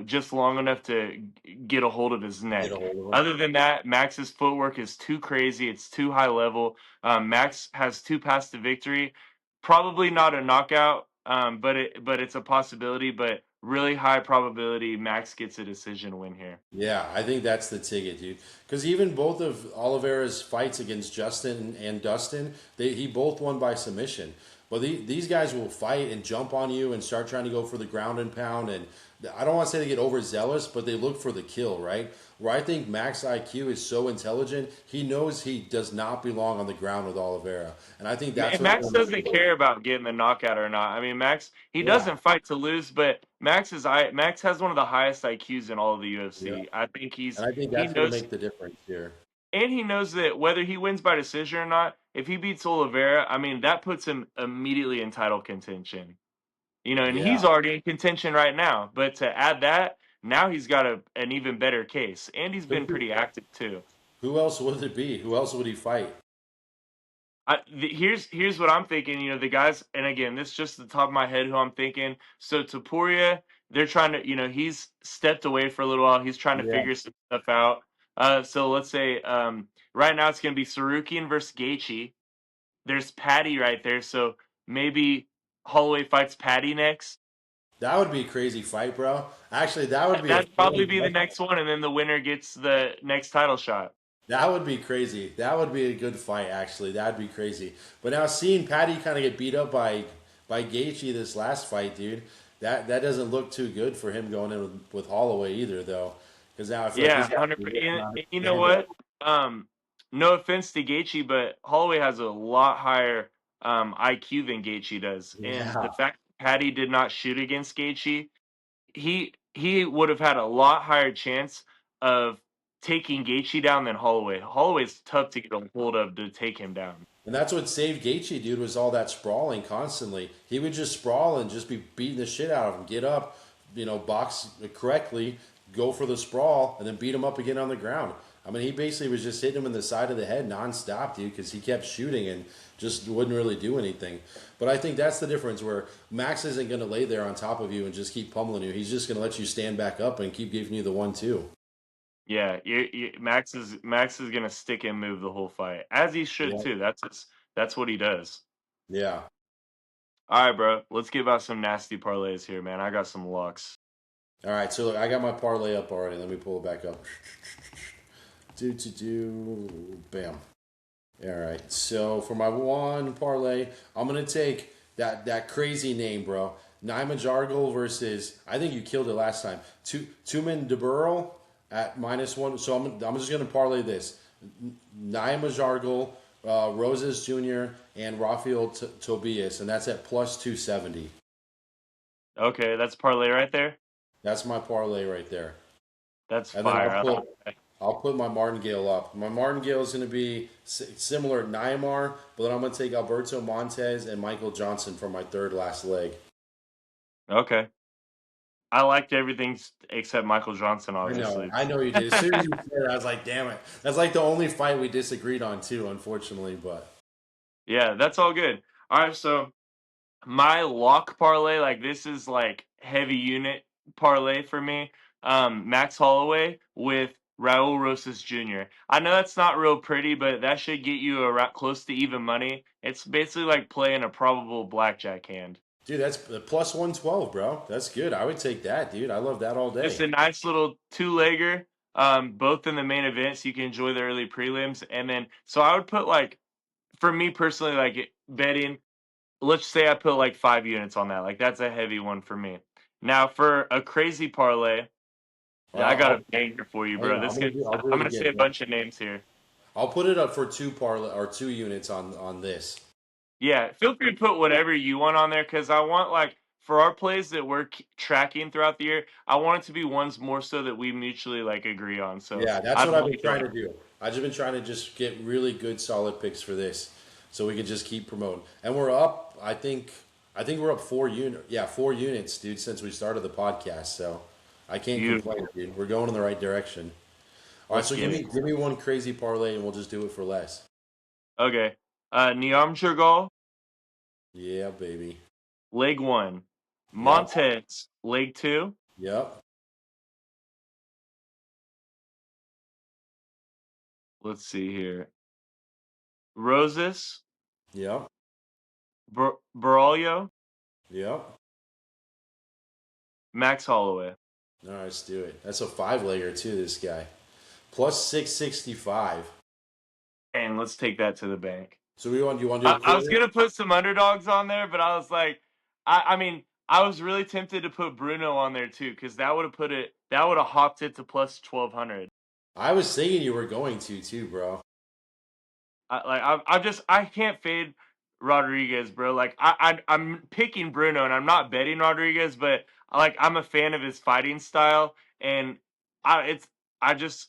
just long enough to get a hold of his get a neck. hold of him. Other than that, Max's footwork is too crazy. It's too high level. Max has 2 paths to victory. Probably not a knockout, but it's a possibility. But really high probability Max gets a decision win here. Yeah, I think that's the ticket, dude. Because even both of Oliveira's fights against Justin and Dustin, he both won by submission. But these guys will fight and jump on you and start trying to go for the ground and pound. And I don't want to say they get overzealous, but they look for the kill, right? Where I think Max IQ is so intelligent, he knows he does not belong on the ground with Oliveira, and I think that's Max what. doesn't care about getting the knockout or not. I mean, Max, he Yeah, doesn't fight to lose, but Max has one of the highest IQs in all of the yeah, UFC. I think and I think he that's going to knows, make the difference here. and he knows that whether he wins by decision or not, if he beats Oliveira, I mean, that puts him immediately in title contention. And Yeah. he's already in contention right now. But to add that, now he's got an even better case, and he's been Who, pretty active too. who else would it be? Who else would he fight? Here's what I'm thinking. The guys, and again, this is just the top of my head who I'm thinking. So to Poirier, they're trying to, he's stepped away for a little while. He's trying to Yeah. figure some stuff out. So let's say right now it's going to be Sarukian versus Gaethje. There's Patty right there, so maybe Holloway fights Patty next. That would be a crazy fight, bro. Actually, that would be a That'd probably fun be the fight. next one, and then the winner gets the next title shot. That would be crazy. That would be a good fight, actually. That'd be crazy. But now seeing Patty kind of get beat up by Gaethje this last fight, dude, that doesn't look too good for him going in with Holloway either, though. Because now I feel like Yeah, he's got 100%. And you know handle. what? No offense to Gaethje, but Holloway has a lot higher IQ than Gaethje does, and Yeah. the fact that Patty did not shoot against Gaethje, he would have had a lot higher chance of taking Gaethje down than Holloway. Holloway's tough to get a hold of to take him down. And that's what saved Gaethje, dude, was all that sprawling constantly. He would just sprawl and just be beating the shit out of him. Get up, box correctly, go for the sprawl, and then beat him up again on the ground. I mean, he basically was just hitting him in the side of the head nonstop, dude, because he kept shooting and just wouldn't really do anything. But I think that's the difference where Max isn't going to lay there on top of you and just keep pummeling you. He's just going to let you stand back up and keep giving you the 1-2. Yeah, Max is gonna stick and move the whole fight, as he should Yeah. too. That's what he does. Yeah. All right, bro. Let's give out some nasty parlays here, man. I got some locks. All right, so look, I got my parlay up already. Let me pull it back up. Bam. All right. So for my one parlay, I'm gonna take that crazy name, bro. Naima Jargle versus, I think you killed it last time. Tumen DeBurl at -1. So I'm just gonna parlay this. Naima Jargle, Rosas Jr. and Rafael Tobias, and that's at +270. Okay, that's parlay right there. That's my parlay right there. That's And then fire. I like that. I'll put my martingale up. My martingale is going to be similar to Neymar, but then I'm going to take Alberto Montez and Michael Johnson for my third last leg. Okay. I liked everything except Michael Johnson, obviously. I know you did. As soon as you said it, I was like, damn it. That's like the only fight we disagreed on, too, unfortunately. But Yeah, that's all good. All right, so my lock parlay, like this is like heavy unit parlay for me. Max Holloway with Raul Rosas Jr. I know that's not real pretty, but that should get you close to even money. It's basically like playing a probable blackjack hand. dude, that's +112, bro. That's good. I would take that, dude. I love that all Just day. a nice little two-legger, both in the main event, so you can enjoy the early prelims. And then, so I would put like, for me personally, like betting, let's say I put like 5 units on that. Like that's a heavy one for me. Now for a crazy parlay, All yeah, I right, got a banger for you, hang bro. on. I'll do I'm it gonna say a again. bunch of names here. I'll put it up for two units on this. Yeah, feel free to put whatever you want on there because I want like for our plays that we're tracking throughout the year, I want it to be ones more so that we mutually like agree on. So Yeah, that's I'd what I've been like trying to do. I've just been trying to just get really good, solid picks for this, so we can just keep promoting. And we're up. I think we're up 4 unit. Yeah, 4 units, dude, since we started the podcast. So I can't complain, beautiful. dude. We're going in the right direction. All right, Let's so get it. give me one crazy parlay, and we'll just do it for less. Okay. Niam Jurgal, Yeah, baby. leg one. Yep. Montez, leg two. Yep. Let's see here. Roses, Yep. Baraglio, Yep. Max Holloway. All right, let's do it. That's a 5-legger too. This guy plus 665. And let's take that to the bank. So you want to do a I was quarter? gonna put some underdogs on there, but I was like, I mean, I was really tempted to put Bruno on there too, because that would have hopped it to plus 1200. I was thinking you were going to too, bro. I'm just I can't fade Rodriguez, bro. Like I'm picking Bruno and I'm not betting Rodriguez, but like I'm a fan of his fighting style, and I it's I just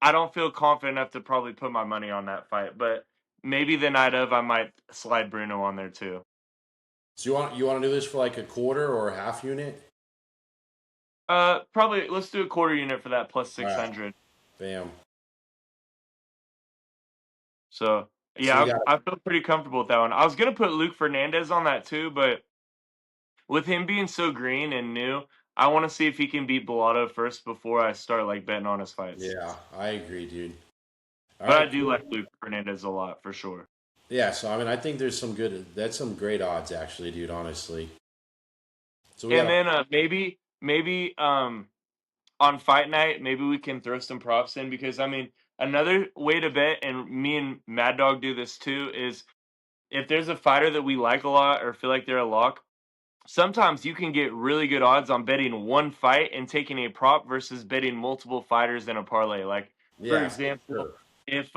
I don't feel confident enough to probably put my money on that fight, but maybe the night of I might slide Bruno on there too. So you want to do this for like a quarter or a half unit? Probably let's do a quarter unit for that plus All right, 600. bam. So So we yeah, got I feel pretty comfortable with that one. I was gonna put Luke Fernandez on that too, but with him being so green and new, I want to see if he can beat Bellato first before I start like betting on his fights. yeah, I agree, dude. All But I right, do cool. like Luke Fernandez a lot for sure. Yeah, so I mean, I think there's some good. That's some great odds, actually, dude. Honestly. So we got And a then maybe on fight night maybe we can throw some props in because I mean another way to bet, and me and Mad Dog do this too, is if there's a fighter that we like a lot or feel like they're a lock, sometimes you can get really good odds on betting one fight and taking a prop versus betting multiple fighters in a parlay. Like for yeah, for example, sure. if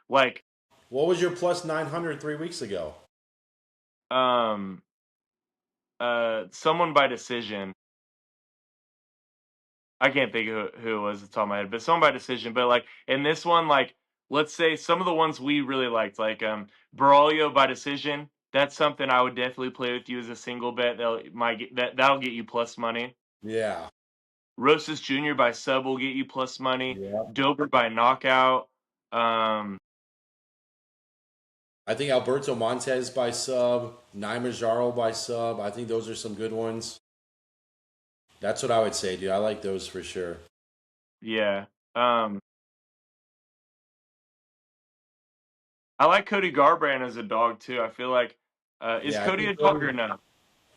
like What was your plus 900 3 weeks ago? um someone by decision. I can't think of who it was at the top of my head, but someone by decision. But like in this one, like let's say some of the ones we really liked, like Baraglio by decision. That's something I would definitely play with you as a single bet. That'll get you plus money. Yeah, Rosas Jr. by sub will get you plus money. yeah. Dober by knockout. Um, I think Alberto Montez by sub, Naima Jarl by sub. I think those are some good ones. That's what I would say, dude. I like those for sure. yeah. I like Cody Garbrandt as a dog too. I feel like is Yeah, I Cody think a dog Cody. or no?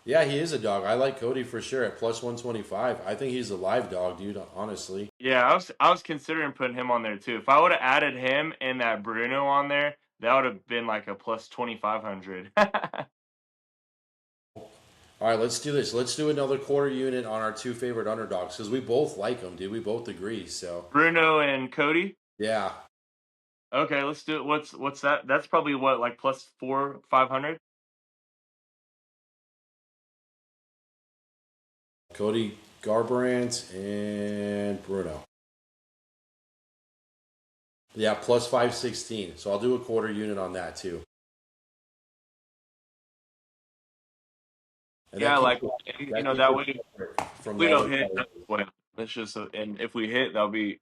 Yeah, he is a dog. I like Cody for sure at plus 125. I think he's a live dog, dude. Honestly. Yeah, I was considering putting him on there too. If I would have added him and that Bruno on there, that would have been like a plus 2500. All right, let's do this. Let's do another quarter unit on our two favorite underdogs because we both like them, dude. We both agree. So Bruno and Cody. yeah, Okay, let's do it. What's that? That's probably what like plus 500. Cody Garbrandt and Bruno. Yeah, plus 516. So I'll do a quarter unit on that too. And Yeah, like that keeps that it way separate from we the don't other hit. fight. Well, that's just and if we hit, that'll be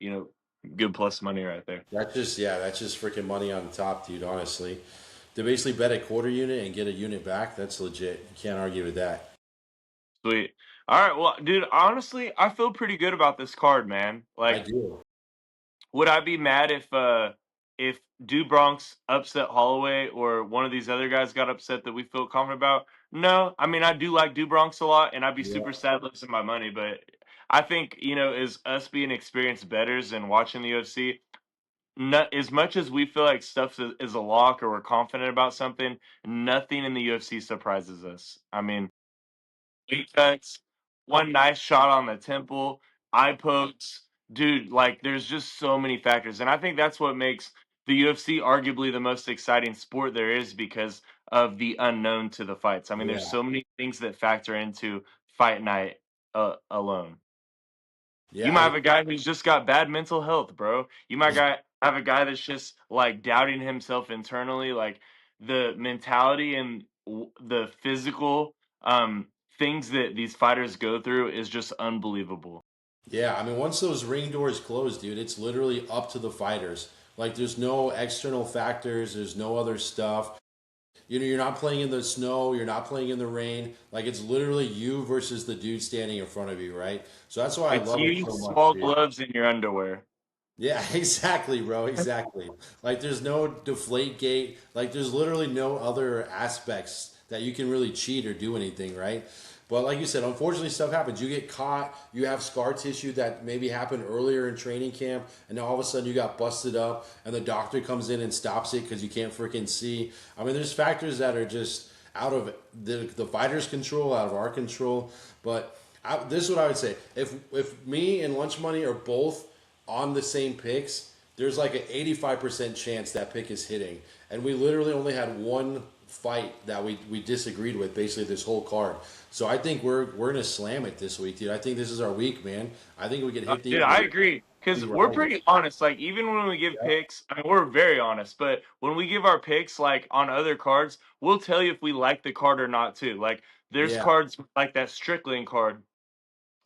good plus money right there. That's just freaking money on top, dude. Honestly, to basically bet a quarter unit and get a unit back, that's legit. You can't argue with that. Sweet. All right, well, dude, honestly, I feel pretty good about this card, man. I Like, do. would I be mad if Bronx upset Holloway or one of these other guys got upset that we feel confident about? No, I mean I do like Bronx a lot, and I'd be Yeah. super sad losing my money. But I think as us being experienced bettors and watching the UFC, not as much as we feel like stuff is a lock or we're confident about something, nothing in the UFC surprises us. I mean, weight cuts, one nice shot on the temple, eye pokes. Dude, like there's just so many factors. And I think that's what makes the UFC arguably the most exciting sport there is because of the unknown to the fights. I mean, there's Yeah. so many things that factor into fight night alone. You Yeah. might I have a guy who's just got bad mental health, bro. You might have a guy that's just like doubting himself internally. Like the mentality and the physical things that these fighters go through is just unbelievable. Yeah, I mean, once those ring doors close, dude, it's literally up to the fighters. Like, there's no external factors, there's no other stuff. You're not playing in the snow, you're not playing in the rain. Like, it's literally you versus the dude standing in front of you, right? So that's why I It's love it you, so much, small dude. gloves in your underwear. Yeah, exactly, bro, exactly. Like, there's no deflate gate. Like, there's literally no other aspects that you can really cheat or do anything, right? But like you said, unfortunately, stuff happens. You get caught. You have scar tissue that maybe happened earlier in training camp, and now all of a sudden you got busted up, and the doctor comes in and stops it because you can't freaking see. I mean, there's factors that are just out of the fighter's control, out of our control. But this is what I would say: if me and Lunch Money are both on the same picks, there's like an 85% chance that pick is hitting, and we literally only had one fight that we disagreed with basically this whole card. So I think we're gonna slam it this week, dude. I think this is our week, man. I think we can hit Dude, these I with agree. Because these we're rounds. pretty honest. Like, even when we give Yep. picks, I mean, we're very honest. But when we give our picks, like on other cards, we'll tell you if we like the card or not, too. Like, there's Yeah. cards like that Strickland card.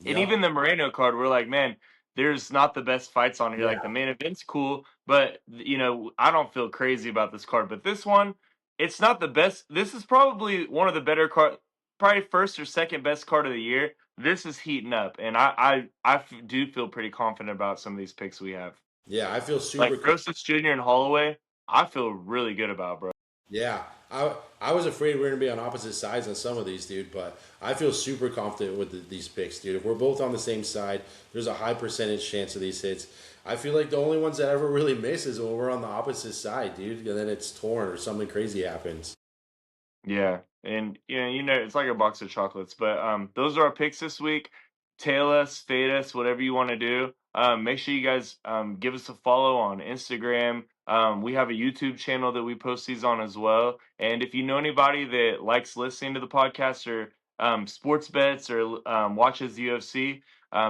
And Yep. even the Moreno card, we're like, man, there's not the best fights on here. Yeah. Like the main event's cool, but I don't feel crazy about this card. But this one, it's not the best. This is probably one of the better card, probably first or second best card of the year. This is heating up, and do feel pretty confident about some of these picks we have. Yeah. I feel Like super. Rosas Jr. and Holloway, I feel really good about, bro. Yeah, I was afraid we are gonna be on opposite sides on some of these, dude. But I feel super confident with these picks, dude. If we're both on the same side, there's a high percentage chance of these hits. I feel like the only ones that ever really miss is when we're on the opposite side, dude. And then it's torn or something crazy happens. Yeah, and it's like a box of chocolates. But those are our picks this week. Tail us, fade us, whatever you want to do. Make sure you guys give us a follow on Instagram. We have a YouTube channel that we post these on as well. And if you know anybody that likes listening to the podcast or sports bets or watches UFC,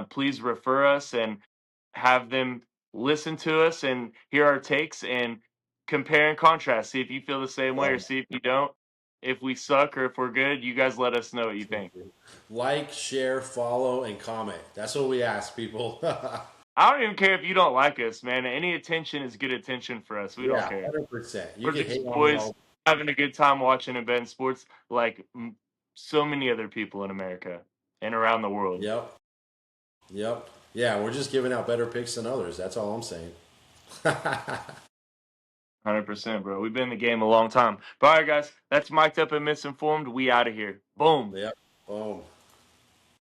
please refer us and have them listen to us and hear our takes and compare and contrast. See if you feel the same way or Love see if you don't. If we suck or if we're good, you guys let us know what you that. think. Like, share, follow, and comment. That's what we ask people. I don't even care if you don't like us, man. Any attention is good attention for us. We don't Yeah, care. 100%. You We're can just hate on me boys all. having a good time watching and betting sports like so many other people in America and around the world. Yep. Yep. Yeah, we're just giving out better picks than others. That's all I'm saying. 100%, bro. We've been in the game a long time. But all right, guys, that's mic'd up and misinformed. We out of here. Boom. Yep. Boom.